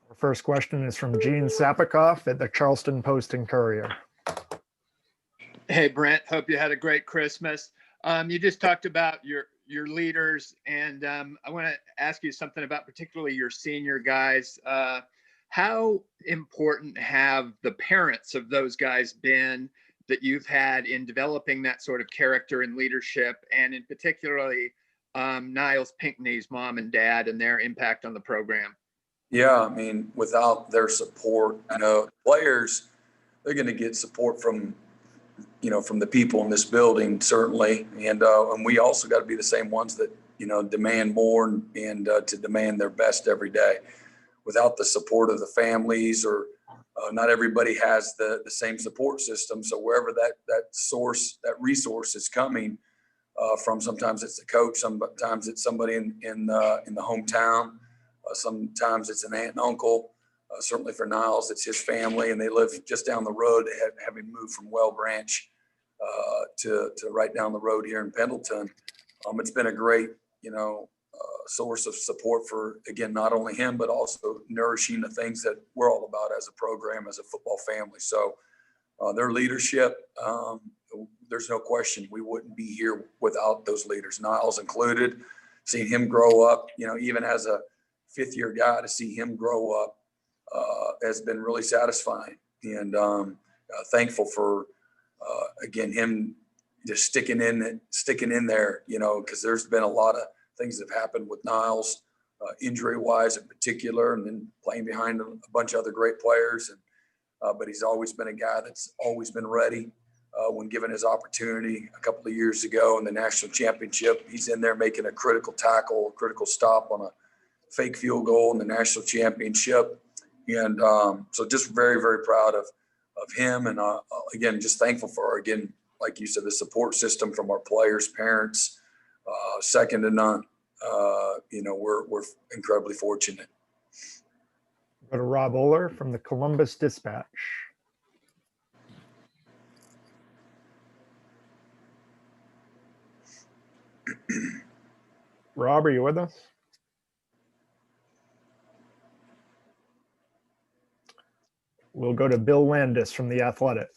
Our first question is from Gene Sapikoff at the Charleston Post and Courier. Hey, Brent, hope you had a great Christmas. You just talked about your leaders, and I want to ask you something about particularly your senior guys. How important have the parents of those guys been that you've had in developing that sort of character and leadership, and in particularly Niles Pinckney's mom and dad and their impact on the program? Yeah, I mean, without their support, players, they're going to get support from the people in this building, certainly. And we also got to be the same ones that, demand more and to demand their best every day. Without the support of the families, or not everybody has the same support system. So wherever that resource is coming from, sometimes it's the coach, sometimes it's somebody in the hometown, sometimes it's an aunt and uncle. Certainly for Niles, it's his family, and they live just down the road. Having moved from Well Branch to right down the road here in Pendleton. It's been a great, source of support for, again, not only him, but also nourishing the things that we're all about as a program, as a football family. So their leadership, there's no question we wouldn't be here without those leaders, Niles included. Seeing him grow up, even as a fifth-year guy, to see him grow up has been really satisfying. And thankful for again, him just sticking in there, you know, because there's been a lot of things that have happened with Niles, injury-wise in particular, and then playing behind a bunch of other great players. And but he's always been a guy that's always been ready when given his opportunity. A couple of years ago in the national championship, he's in there making a critical tackle, a critical stop on a fake field goal in the national championship. And so just very, very proud of him. And again, just thankful for, again, like you said, the support system from our players, parents, second to none. You know, we're incredibly fortunate. Go to Rob Oler from the Columbus Dispatch. Rob, are you with us? We'll go to Bill Landis from The Athletic.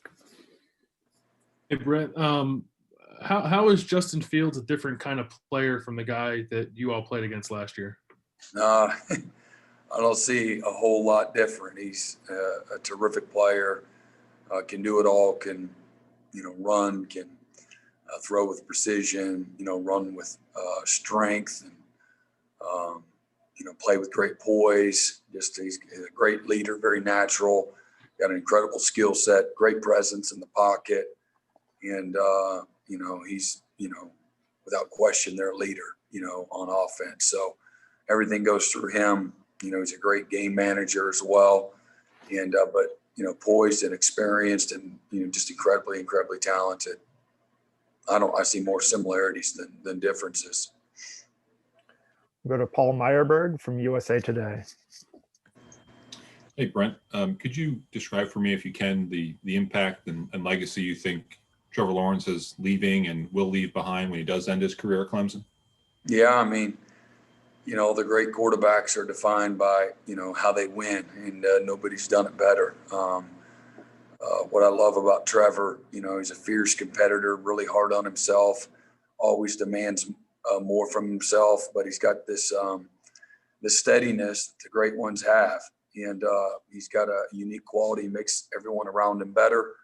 Hey, Brent, how is Justin Fields a different kind of player from the guy that you all played against last year? I don't see a whole lot different. He's a terrific player, can do it all, can, you know, run, can throw with precision, you know, run with strength, and, you know, play with great poise. Just he's a great leader, very natural, got an incredible skill set, great presence in the pocket. And, you know, he's, you know, without question, their leader, you know, on offense. So everything goes through him. You know, he's a great game manager as well. And, but, you know, poised and experienced and, you know, just incredibly, incredibly talented. I see more similarities than differences. We'll go to Paul Meyerberg from USA Today. Hey, Brent, could you describe for me, if you can, the impact and legacy you think Trevor Lawrence is leaving and will leave behind when he does end his career at Clemson? Yeah, I mean, you know, the great quarterbacks are defined by, you know, how they win, and nobody's done it better. What I love about Trevor, you know, he's a fierce competitor, really hard on himself, always demands more from himself, but he's got this steadiness that the great ones have. And he's got a unique quality, makes everyone around him better.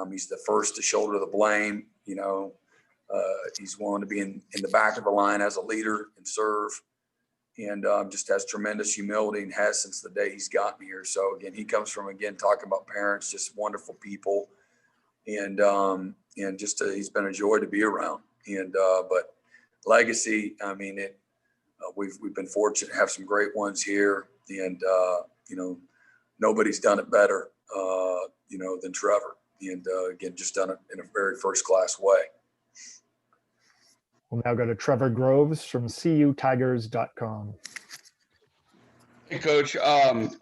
He's the first to shoulder the blame. You know, he's willing to be in the back of the line as a leader and serve, and just has tremendous humility and has since the day he's gotten here. So again, he comes from, again, talking about parents, just wonderful people, and just he's been a joy to be around. And but legacy, I mean, we've been fortunate to have some great ones here, and you know, nobody's done it better, you know, than Trevor. And again, just done it in a very first-class way. We'll now go to Trevor Groves from CUTigers.com. Hey, Coach.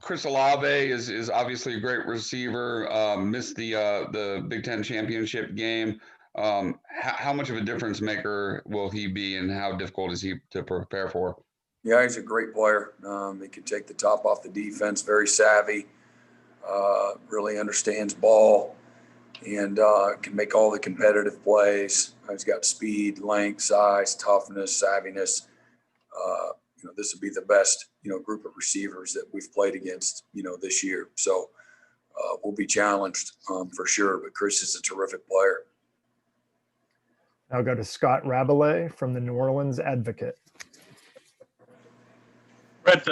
Chris Olave is obviously a great receiver. Missed the Big Ten championship game. How much of a difference maker will he be, and how difficult is he to prepare for? Yeah, he's a great player. He can take the top off the defense, very savvy, really understands ball, and can make all the competitive plays. He's got speed, length, size, toughness, savviness. You know, this would be the best, you know, group of receivers that we've played against, you know, this year. So we'll be challenged for sure, but Chris is a terrific player. I'll go to Scott Rabelais from the New Orleans Advocate. Brett,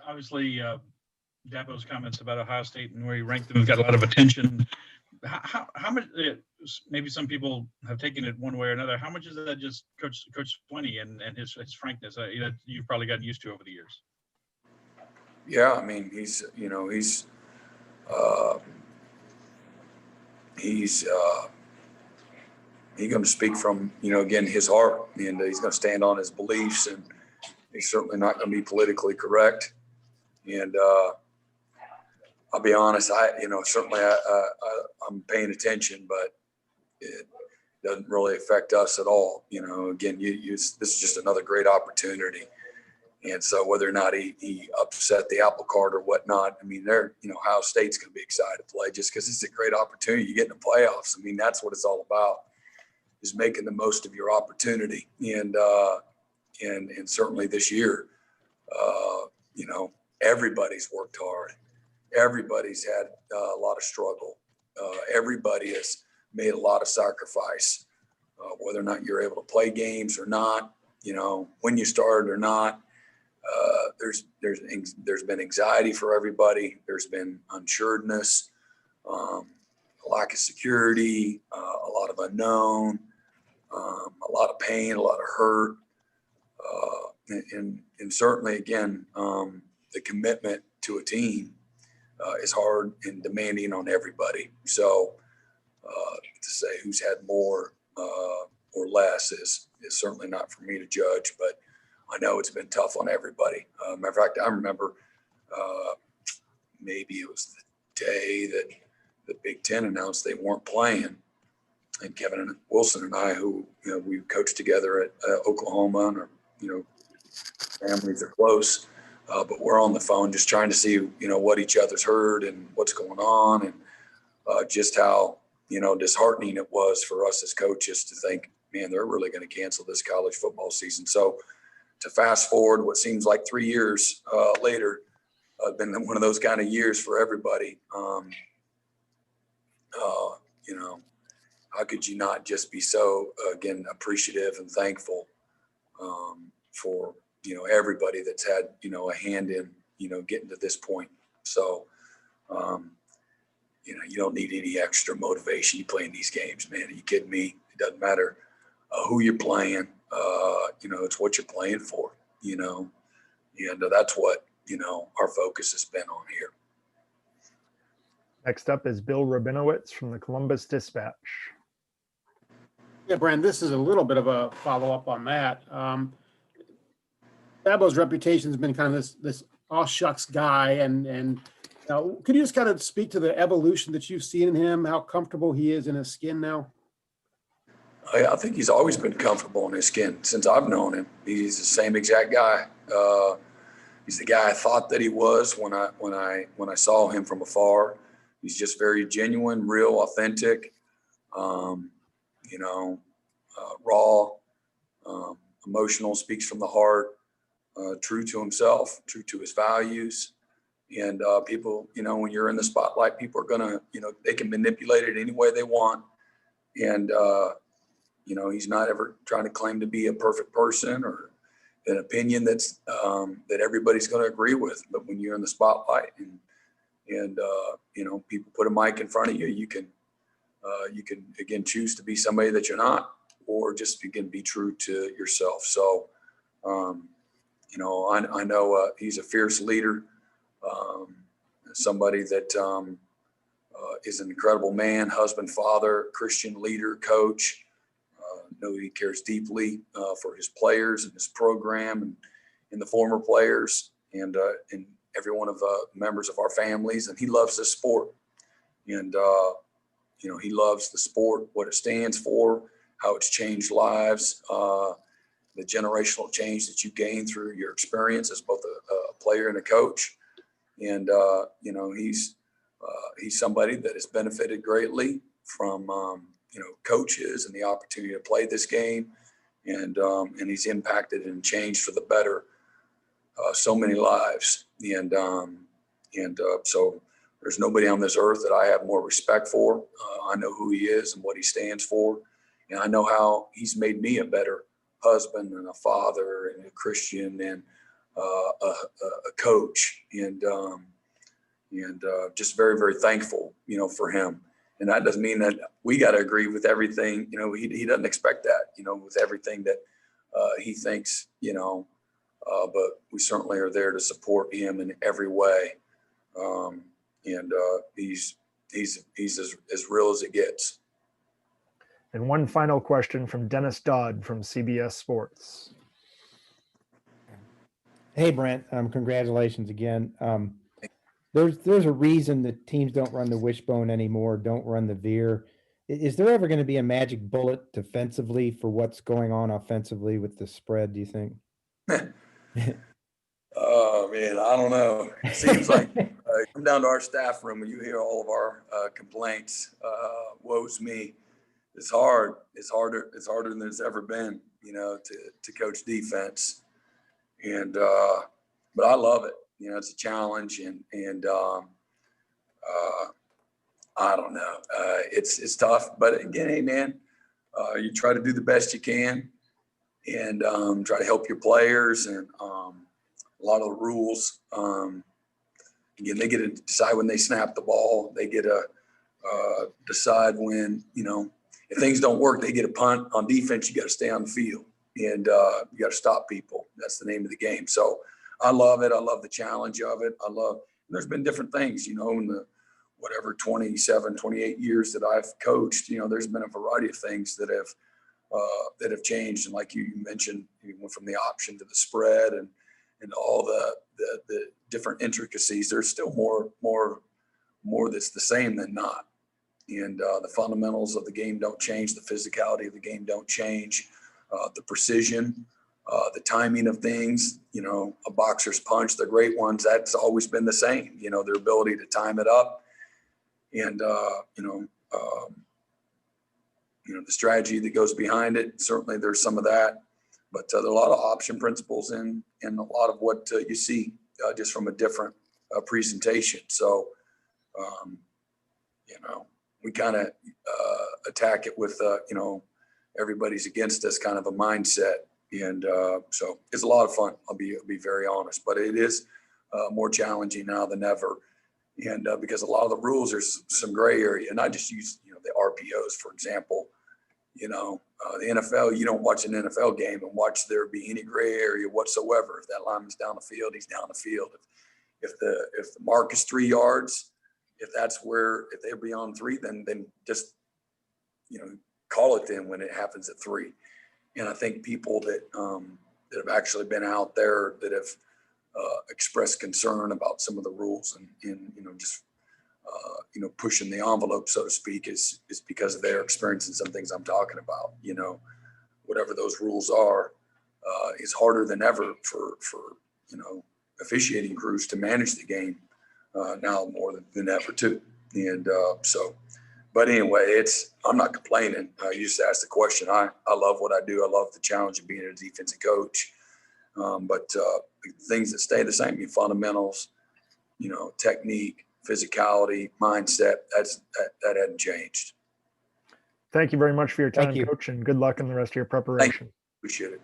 obviously, Dabo's comments about Ohio State and where he ranked them has got a lot of attention. How much? Maybe some people have taken it one way or another. How much is that just Coach Swinney and his frankness? You've probably gotten used to over the years. Yeah, I mean, he's going to speak from, you know, again, his heart, and he's going to stand on his beliefs, and he's certainly not going to be politically correct. And I'll be honest, certainly I'm paying attention, but it doesn't really affect us at all. You know, again, this is just another great opportunity. And so whether or not he upset the apple cart or whatnot, I mean, Ohio State's going to be excited to play just because it's a great opportunity. You get in the playoffs. I mean, that's what it's all about, is making the most of your opportunity. And certainly this year, you know, everybody's worked hard. Everybody's had a lot of struggle. everybody has made a lot of sacrifice, whether or not you're able to play games or not, when you started or not. There's been anxiety for everybody. There's been unsuredness, lack of security, a lot of unknown, a lot of pain, a lot of hurt, and certainly again, the commitment to a team is hard and demanding on everybody. So to say who's had more or less is certainly not for me to judge, but I know it's been tough on everybody. Matter of fact, I remember maybe it was the day that the Big Ten announced they weren't playing, and Kevin Wilson and I, who we coached together at Oklahoma, and our families are close, but we're on the phone just trying to see what each other's heard and what's going on, and just how disheartening it was for us as coaches to think, man, they're really going to cancel this college football season. So to fast forward what seems like 3 years later, been one of those kind of years for everybody. How could you not just be so, again, appreciative and thankful for, everybody that's had, a hand in, getting to this point. So, you don't need any extra motivation. You play in these games, man. Are you kidding me? It doesn't matter who you're playing. It's what you're playing for, and that's what, our focus has been on here. Next up is Bill Rabinowitz from the Columbus Dispatch. Yeah, Brent, this is a little bit of a follow-up on that. Dabo's reputation has been kind of this all shucks guy, and could you just kind of speak to the evolution that you've seen in him, how comfortable he is in his skin now? I think he's always been comfortable in his skin since I've known him. He's the same exact guy. He's the guy I thought that he was when I saw him from afar. He's just very genuine, real, authentic, raw, emotional, speaks from the heart, true to himself, true to his values. And people, when you're in the spotlight, people are gonna, they can manipulate it any way they want. And, he's not ever trying to claim to be a perfect person or an opinion that's that everybody's going to agree with. But when you're in the spotlight and people put a mic in front of you, you can again choose to be somebody that you're not, or just again be true to yourself. So I know he's a fierce leader, somebody that is an incredible man, husband, father, Christian leader, coach. Know he cares deeply for his players and his program and the former players and every one of the members of our families. And he loves this sport. And, he loves the sport, what it stands for, how it's changed lives, the generational change that you gain through your experience as both a player and a coach. And, he's somebody that has benefited greatly from, coaches and the opportunity to play this game. And he's impacted and changed for the better so many lives. And so there's nobody on this earth that I have more respect for. I know who he is and what he stands for. And I know how he's made me a better husband and a father and a Christian and a coach. And just very, very thankful, for him. And that doesn't mean that we got to agree with everything. He doesn't expect that, with everything that he thinks, but we certainly are there to support him in every way. He's as real as it gets. And one final question from Dennis Dodd from CBS Sports. Hey, Brent, congratulations again. There's a reason that teams don't run the wishbone anymore, don't run the veer. Is there ever going to be a magic bullet defensively for what's going on offensively with the spread, do you think? Oh, man, I don't know. It seems like come down to our staff room and you hear all of our complaints. Woe's me. It's hard. It's harder than it's ever been, to coach defense. And but I love it. It's a challenge, and I don't know. It's tough, but again, hey man, you try to do the best you can, and try to help your players. And a lot of the rules, again, they get to decide when they snap the ball. They get to decide when, if things don't work, they get a punt. On defense, you got to stay on the field, and you got to stop people. That's the name of the game. So I love it. I love the challenge of it. There's been different things, in the 27, 28 years that I've coached, there's been a variety of things that have changed. And like you mentioned, you went from the option to the spread and all the different intricacies. There's still more that's the same than not. And the fundamentals of the game don't change. The physicality of the game don't change. The precision, the timing of things, a boxer's punch, the great ones, that's always been the same, their ability to time it up. And, the strategy that goes behind it, certainly there's some of that, but there are a lot of option principles and a lot of what you see just from a different presentation. So, we kind of attack it with, everybody's against us kind of a mindset. And so it's a lot of fun. I'll be very honest, but it is more challenging now than ever. And because a lot of the rules, there's some gray area, and I just use, the RPOs, for example, the NFL, you don't watch an NFL game and watch there be any gray area whatsoever. If that lineman's down the field, he's down the field. If the mark is 3 yards, if they're beyond 3, then just, call it then when it happens at 3. And I think people that have actually been out there that have expressed concern about some of the rules and just pushing the envelope, so to speak, is because of their experience and some things I'm talking about. Whatever those rules are, is harder than ever for officiating crews to manage the game now more than ever too. And but anyway, I'm not complaining. You just asked the question. I love what I do. I love the challenge of being a defensive coach. But things that stay the same, your fundamentals, technique, physicality, mindset, that hadn't changed. Thank you very much for your time, Coach, and good luck in the rest of your preparation. Appreciate it.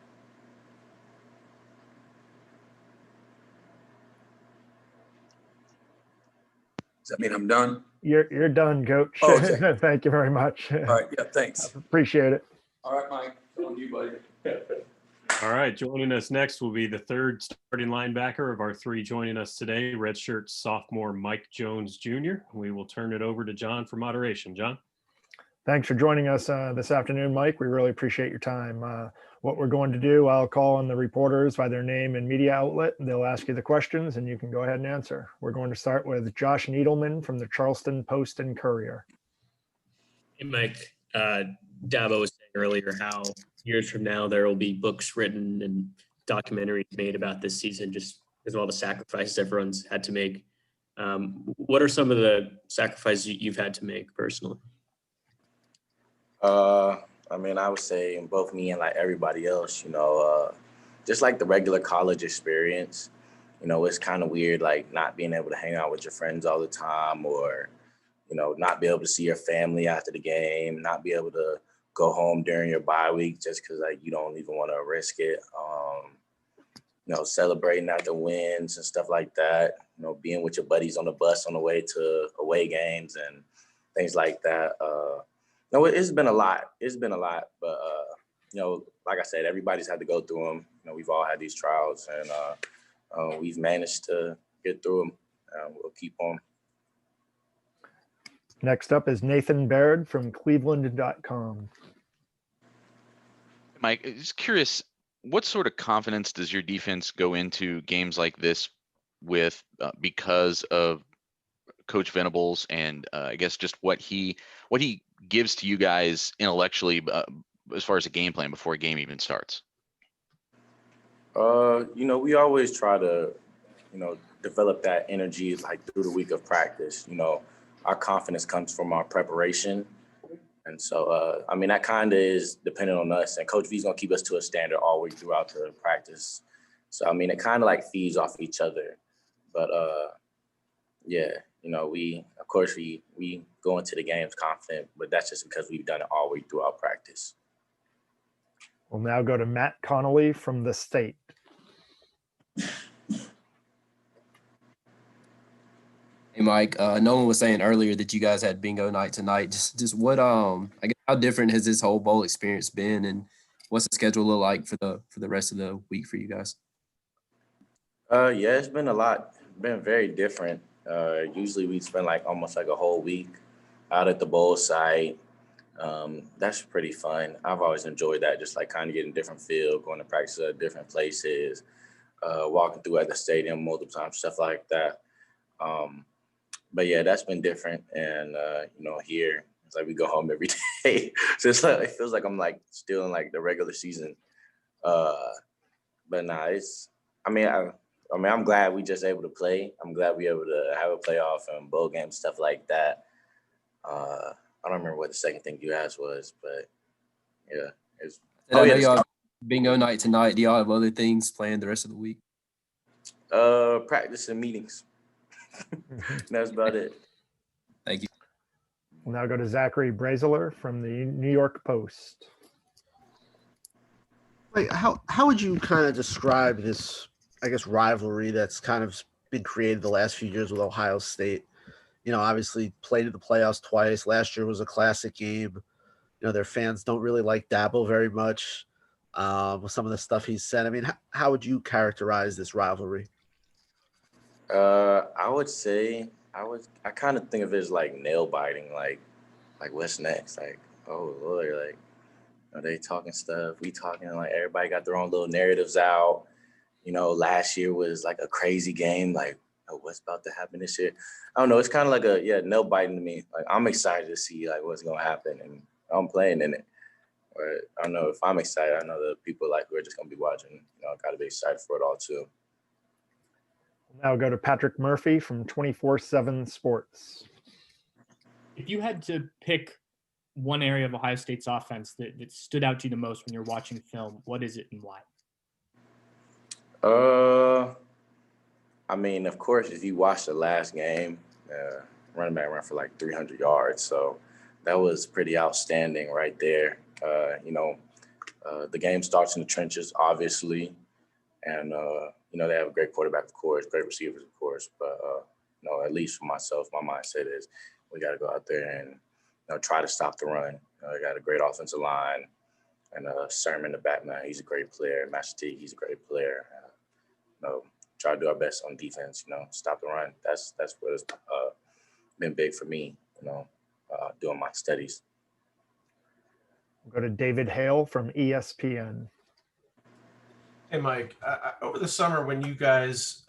Does that mean I'm done? You're done, Coach. Oh, okay. Thank you very much. All right. Yeah, thanks. Appreciate it. All right, Mike. On you, buddy. All right, joining us next will be the third starting linebacker of our 3 joining us today, redshirt sophomore Mike Jones Jr. We will turn it over to John for moderation. John? Thanks for joining us this afternoon, Mike. We really appreciate your time. What we're going to do, I'll call on the reporters by their name and media outlet. They'll ask you the questions and you can go ahead and answer. We're going to start with Josh Needleman from the Charleston Post and Courier. Hey, Mike. Dabo was saying earlier how years from now there will be books written and documentaries made about this season just because of all the sacrifices everyone's had to make. What are some of the sacrifices you've had to make personally? I would say both me and like everybody else, just like the regular college experience, it's kind of weird, like not being able to hang out with your friends all the time or, not be able to see your family after the game, not be able to go home during your bye week just because like you don't even want to risk it. Celebrating after wins and stuff like that, being with your buddies on the bus on the way to away games and things like that. It's been a lot. But, like I said, everybody's had to go through them. We've all had these trials and we've managed to get through them. We'll keep on. Next up is Nathan Baird from Cleveland.com. Mike, just curious, what sort of confidence does your defense go into games like this with because of Coach Venables and I guess just what he gives to you guys intellectually as far as a game plan before a game even starts? We always try to, develop that energy like through the week of practice. Our confidence comes from our preparation. And so, that kind of is dependent on us. And Coach V's going to keep us to a standard all week throughout the practice. So, it kind of like feeds off each other. But, we go into the games confident, but that's just because we've done it all week throughout practice. We'll now go to Matt Connolly from the State. Hey, Mike, Nolan was saying earlier that you guys had bingo night tonight. Just what, I guess, how different has this whole bowl experience been, and what's the schedule look like for the rest of the week for you guys? Yeah, it's been been very different. Usually we spend almost a whole week out at the bowl site. That's pretty fun. I've always enjoyed that, just kind of getting a different feel, going to practice at different places, walking through at the stadium multiple times, stuff like that. But yeah, that's been different. And, here it's we go home every day. So it's it feels like I'm still in the regular season. But nah, I'm glad we just able to play. I'm glad we able to have a playoff and bowl game, stuff like that. I don't remember what the second thing you asked was, but yeah. I know y'all bingo night tonight. Do y'all have other things planned the rest of the week? Practice and meetings. That's about it. Thank you. We'll now go to Zachary Braziler from the New York Post. Wait, how would you kind of describe this, I guess, rivalry that's kind of been created the last few years with Ohio State? Obviously played in the playoffs twice. Last year was a classic game. Their fans don't really like Dabo very much with some of the stuff he said. I mean, how would you characterize this rivalry? I would say I kind of think of it as nail biting, like what's next? Oh Lord, are they talking stuff? We talking, everybody got their own little narratives out. Last year was a crazy game, what's about to happen this year? I don't know. It's kind of nail biting to me. I'm excited to see what's gonna happen, and I'm playing in it. But I don't know if I'm excited. I know the people who are just gonna be watching, gotta be excited for it all too. We'll now go to Patrick Murphy from 24/7 Sports. If you had to pick one area of Ohio State's offense that stood out to you the most when you're watching film, what is it and why? I mean, of course, if you watch the last game, running back ran for 300 yards. So that was pretty outstanding right there. The game starts in the trenches, obviously. And, they have a great quarterback, of course, great receivers, of course. But, at least for myself, my mindset is we got to go out there and, try to stop the run. They got a great offensive line. And Sermon, the back man, he's a great player. Master T, he's a great player. Try to do our best on defense, stop the run. That's what has been big for me, doing my studies. We'll go to David Hale from ESPN. Hey, Mike, over the summer when you guys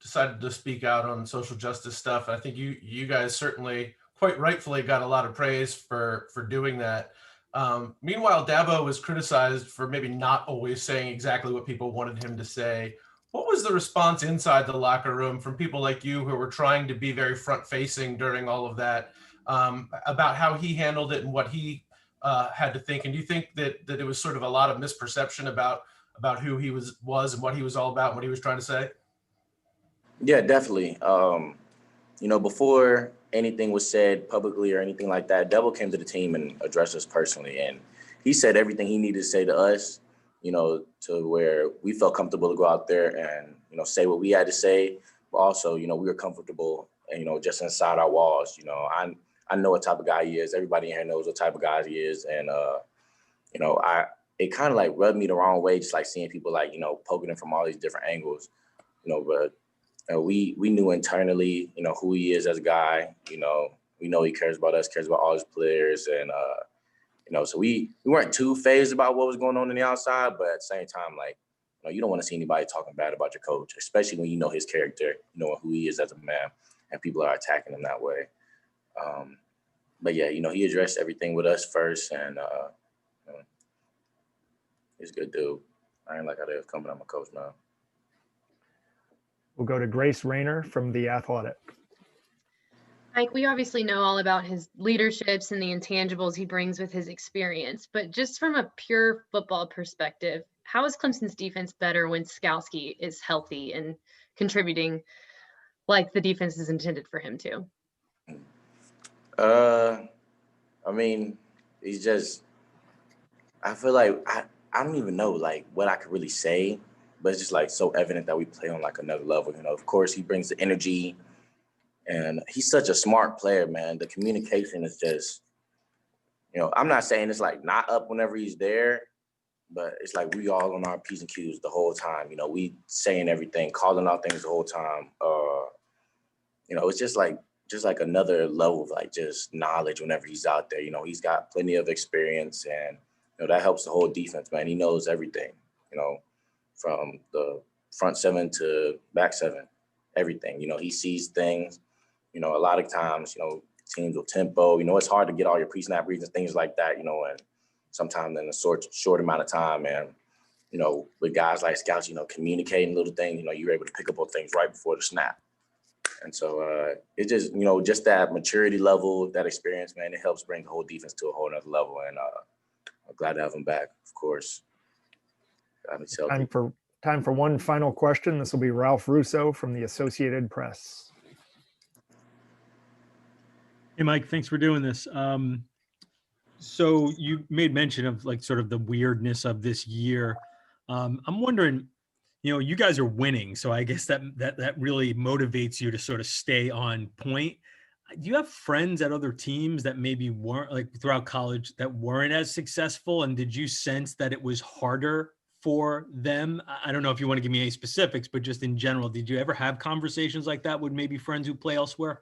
decided to speak out on social justice stuff, I think you guys certainly quite rightfully got a lot of praise for doing that. Meanwhile, Dabo was criticized for maybe not always saying exactly what people wanted him to say. What was the response inside the locker room from people like you who were trying to be very front-facing during all of that about how he handled it and what he had to think? And do you think that it was sort of a lot of misperception about who he was and what he was all about and what he was trying to say? Yeah, definitely. Before anything was said publicly or anything like that, Dabo came to the team and addressed us personally. And he said everything he needed to say to us, to where we felt comfortable to go out there and, say what we had to say. But also, we were comfortable, and, just inside our walls. I know what type of guy he is. Everybody in here knows what type of guy he is. And, it kind of rubbed me the wrong way, just seeing people poking him from all these different angles, but we knew internally, who he is as a guy. We know he cares about us, cares about all his players. And, so we weren't too fazed about what was going on the outside, but at the same time, you don't want to see anybody talking bad about your coach, especially when you know his character, who he is as a man, and people are attacking him that way. But yeah, he addressed everything with us first, and he's a good dude. I ain't how they're coming on my coach now. We'll go to Grace Rayner from The Athletic. Mike, we obviously know all about his leaderships and the intangibles he brings with his experience, but just from a pure football perspective, how is Clemson's defense better when Skowski is healthy and contributing like the defense is intended for him to? I mean, he's just. I feel like I don't even know like what I could really say, but it's just like so evident that we play on like another level. You know, of course he brings the energy, and he's such a smart player, man. The communication is just, you know, I'm not saying it's like not up whenever he's there, but it's like we all on our P's and Q's the whole time. You know, we saying everything, calling out things the whole time. You know, it's just like another level of like just knowledge whenever he's out there. You know, he's got plenty of experience, and you know that helps the whole defense, man. He knows everything. You know, from the front seven to back seven, everything. You know, he sees things. You know, a lot of times, you know, teams with tempo. You know, it's hard to get all your pre-snap reads and things like that. You know, and sometimes in a short amount of time, and you know, with guys like Scouts, you know, communicating little things. You know, you're able to pick up on things right before the snap. And so it just, you know, just that maturity level, that experience, man, it helps bring the whole defense to a whole nother level. And I'm glad to have him back, of course. Time for one final question. This will be Ralph Russo from the Associated Press. Hey, Mike, thanks for doing this. So you made mention of like sort of the weirdness of this year. I'm wondering, you know, you guys are winning, so I guess that really motivates you to sort of stay on point. Do you have friends at other teams that maybe weren't, like throughout college, that weren't as successful? And did you sense that it was harder for them? I don't know if you want to give me any specifics, but just in general, did you ever have conversations like that with maybe friends who play elsewhere?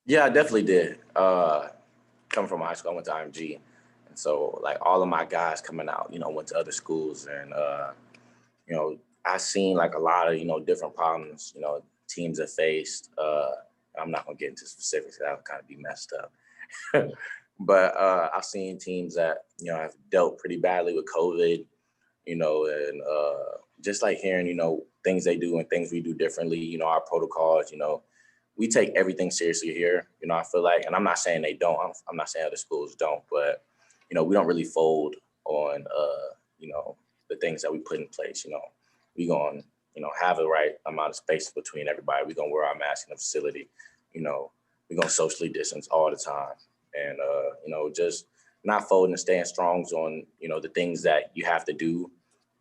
Yeah, I definitely did. Coming from high school, I went to IMG. And so like all of my guys coming out, you know, went to other schools, and you know, I've seen like a lot of, you know, different problems, you know, teams have faced. I'm not gonna get into specifics, that would kind of be messed up. But I've seen teams that, you know, have dealt pretty badly with COVID, you know, and just like hearing, you know, things they do and things we do differently, you know, our protocols, you know, we take everything seriously here. You know, I feel like, and I'm not saying they don't, I'm not saying other schools don't, but, you know, we don't really fold on, you know, the things that we put in place. You know, we gonna, you know, have the right amount of space between everybody. We gonna wear our mask in the facility. You know, we gonna socially distance all the time, and you know, just not folding and staying strong on, you know, the things that you have to do.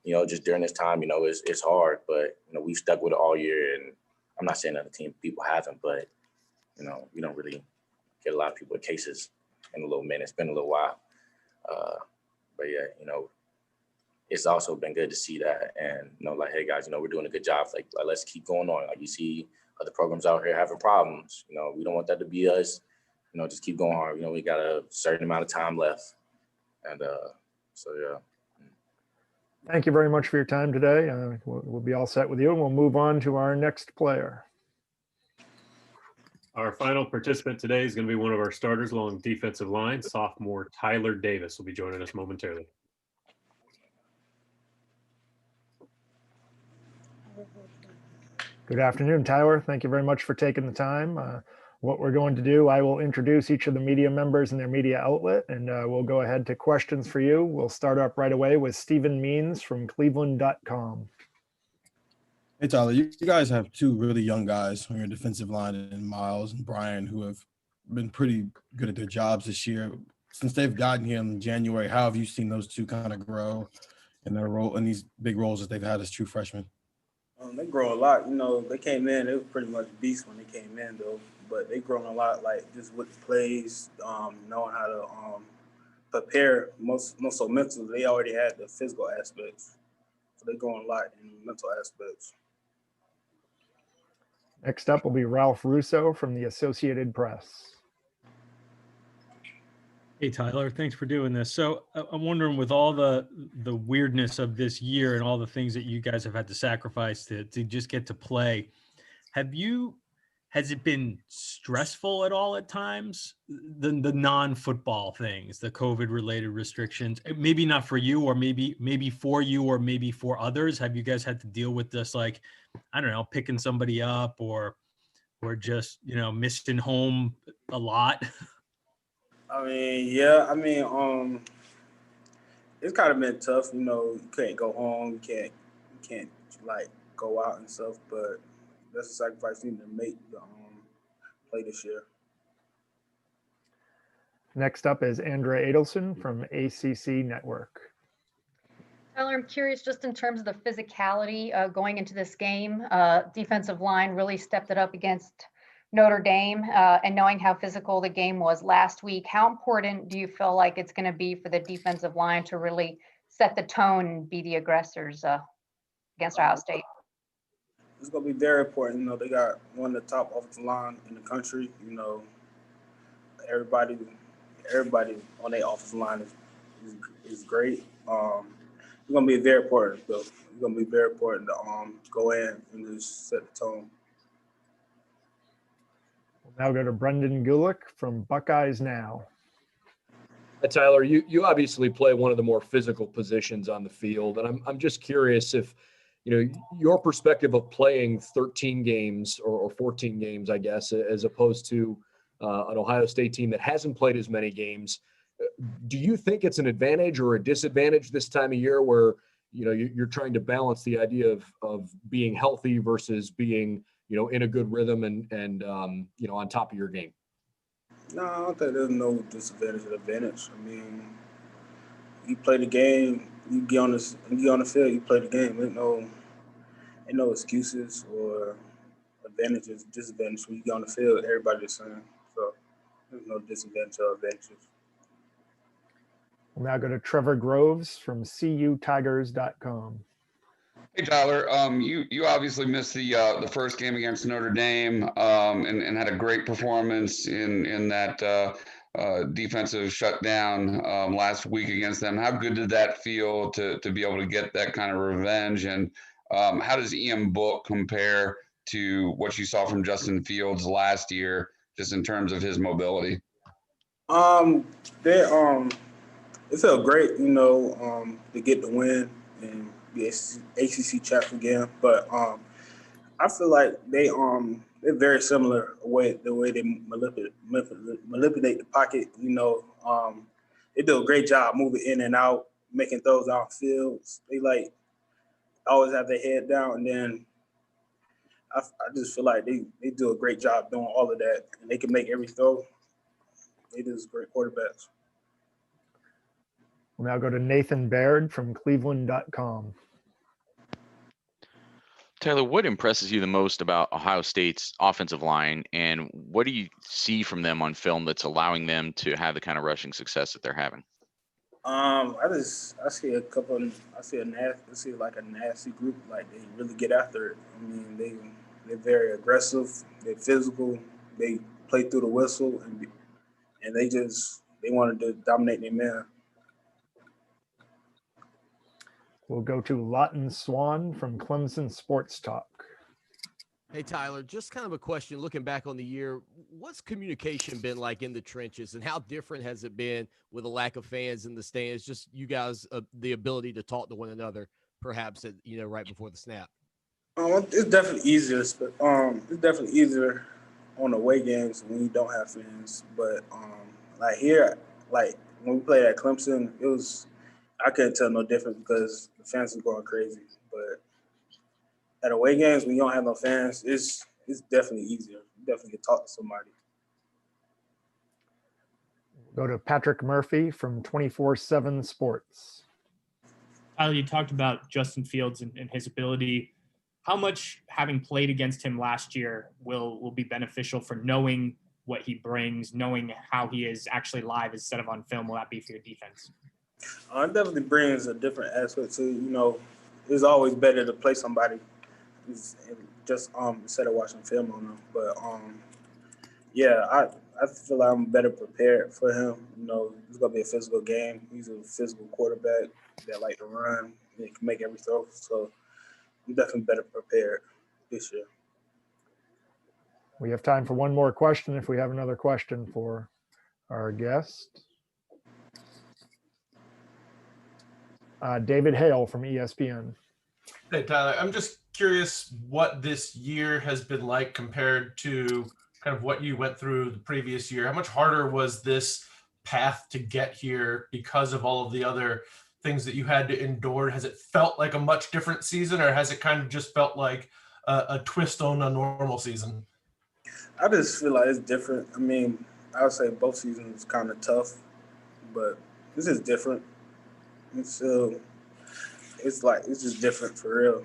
You know, just during this time, you know, it's hard, but you know, we've stuck with it all year, and I'm not saying other people haven't, but you know, we don't really get a lot of people with cases in a little minute. It's been a little while, but yeah, you know. It's also been good to see that, and you know, like, hey guys, you know, we're doing a good job. Like let's keep going on. Like you see other programs out here having problems. You know, we don't want that to be us. You know, just keep going hard. You know, we got a certain amount of time left, and so yeah. Thank you very much for your time today. We'll be all set with you, and we'll move on to our next player. Our final participant today is going to be one of our starters along defensive line. Sophomore Tyler Davis will be joining us momentarily. Good afternoon, Tyler. Thank you very much for taking the time. What we're going to do, I will introduce each of the media members and their media outlet, and we'll go ahead to questions for you. We'll start up right away with Stephen Means from Cleveland.com. Hey, Tyler, you guys have two really young guys on your defensive line, and Myles and Brian, who have been pretty good at their jobs this year. Since they've gotten here in January, how have you seen those two kind of grow in their role, in these big roles that they've had as true freshmen? They grow a lot. You know, they came in, they were pretty much beasts when they came in, though. But they grown a lot, like just with the plays, knowing how to prepare, most so mentally. They already had the physical aspects, so they growing a lot in mental aspects. Next up will be Ralph Russo from the Associated Press. Hey, Tyler, thanks for doing this. So I'm wondering, with all the weirdness of this year and all the things that you guys have had to sacrifice to just get to play, has it been stressful at all at times? The non-football things, the COVID-related restrictions, maybe not for you, or maybe for you, or maybe for others. Have you guys had to deal with this, like, I don't know, picking somebody up, or just, you know, missing home a lot? I mean, yeah. I mean, it's kind of been tough. You know, you can't go home, you can't like go out and stuff. But that's a sacrifice you need to make to play this year. Next up is Andrea Adelson from ACC Network. Tyler, I'm curious just in terms of the physicality going into this game. Defensive line really stepped it up against Notre Dame, and knowing how physical the game was last week, how important do you feel like it's going to be for the defensive line to really set the tone and be the aggressors against Ohio State? It's going to be very important. You know, they got one of the top offensive line in the country. You know, everybody on their offensive line is great. It's going to be very important, though. It's going to be very important to go in and just set the tone. We'll now go to Brendan Gulick from Buckeyes Now. Tyler, you obviously play one of the more physical positions on the field, and I'm just curious if, you know, your perspective of playing 13 games or 14 games, I guess, as opposed to an Ohio State team that hasn't played as many games. Do you think it's an advantage or a disadvantage this time of year where, you know, you're trying to balance the idea of being healthy versus being, you know, in a good rhythm and you know, on top of your game? No, I don't think there's no disadvantage or advantage. I mean, you play the game, you get on the field, you play the game. Ain't no excuses or advantages, disadvantages. When you get on the field, everybody's the same. So there's no disadvantage or advantages. We'll now go to Trevor Groves from CUTigers.com. Hey Tyler, you obviously missed the first game against Notre Dame and had a great performance in that defensive shutdown last week against them. How good did that feel to be able to get that kind of revenge? And how does Ian Book compare to what you saw from Justin Fields last year, just in terms of his mobility? It felt great, you know, to get the win and the ACC chapter again. But I feel like they're very similar the way they manipulate the pocket. You know, they do a great job moving in and out, making throws out fields. They like always have their head down, and then I just feel like they do a great job doing all of that, and they can make every throw. They just great quarterbacks. We'll now go to Nathan Baird from Cleveland.com. Tyler, what impresses you the most about Ohio State's offensive line, and what do you see from them on film that's allowing them to have the kind of rushing success that they're having? I see like a nasty group. Like they really get after it. I mean, they're very aggressive. They're physical. They play through the whistle, and they wanted to dominate their man. We'll go to Lawton Swan from Clemson Sports Talk. Hey, Tyler, just kind of a question looking back on the year. What's communication been like in the trenches, and how different has it been with a lack of fans in the stands? Just you guys, the ability to talk to one another, perhaps, right before the snap. It's definitely easier. It's definitely easier on away games when you don't have fans. But like here, like when we played at Clemson, I couldn't tell no difference because the fans were going crazy. But at away games, when you don't have no fans, it's definitely easier. You definitely can talk to somebody. Go to Patrick Murphy from 24/7 Sports. Tyler, you talked about Justin Fields and his ability. How much having played against him last year will be beneficial for knowing what he brings, knowing how he is actually live instead of on film? Will that be for your defense? It definitely brings a different aspect to, you know, it's always better to play somebody just instead of watching film on them. But yeah, I feel like I'm better prepared for him. You know, it's gonna be a physical game. He's a physical quarterback that like to run. He can make every throw. So I'm definitely better prepared this year. We have time for one more question if we have another question for our guest. David Hale from ESPN. Hey, Tyler, I'm just curious what this year has been like compared to kind of what you went through the previous year. How much harder was this path to get here because of all of the other things that you had to endure? Has it felt like a much different season, or has it kind of just felt like a twist on a normal season? I just feel like it's different. I mean, I would say both seasons kind of tough, but this is different. It's just different for real.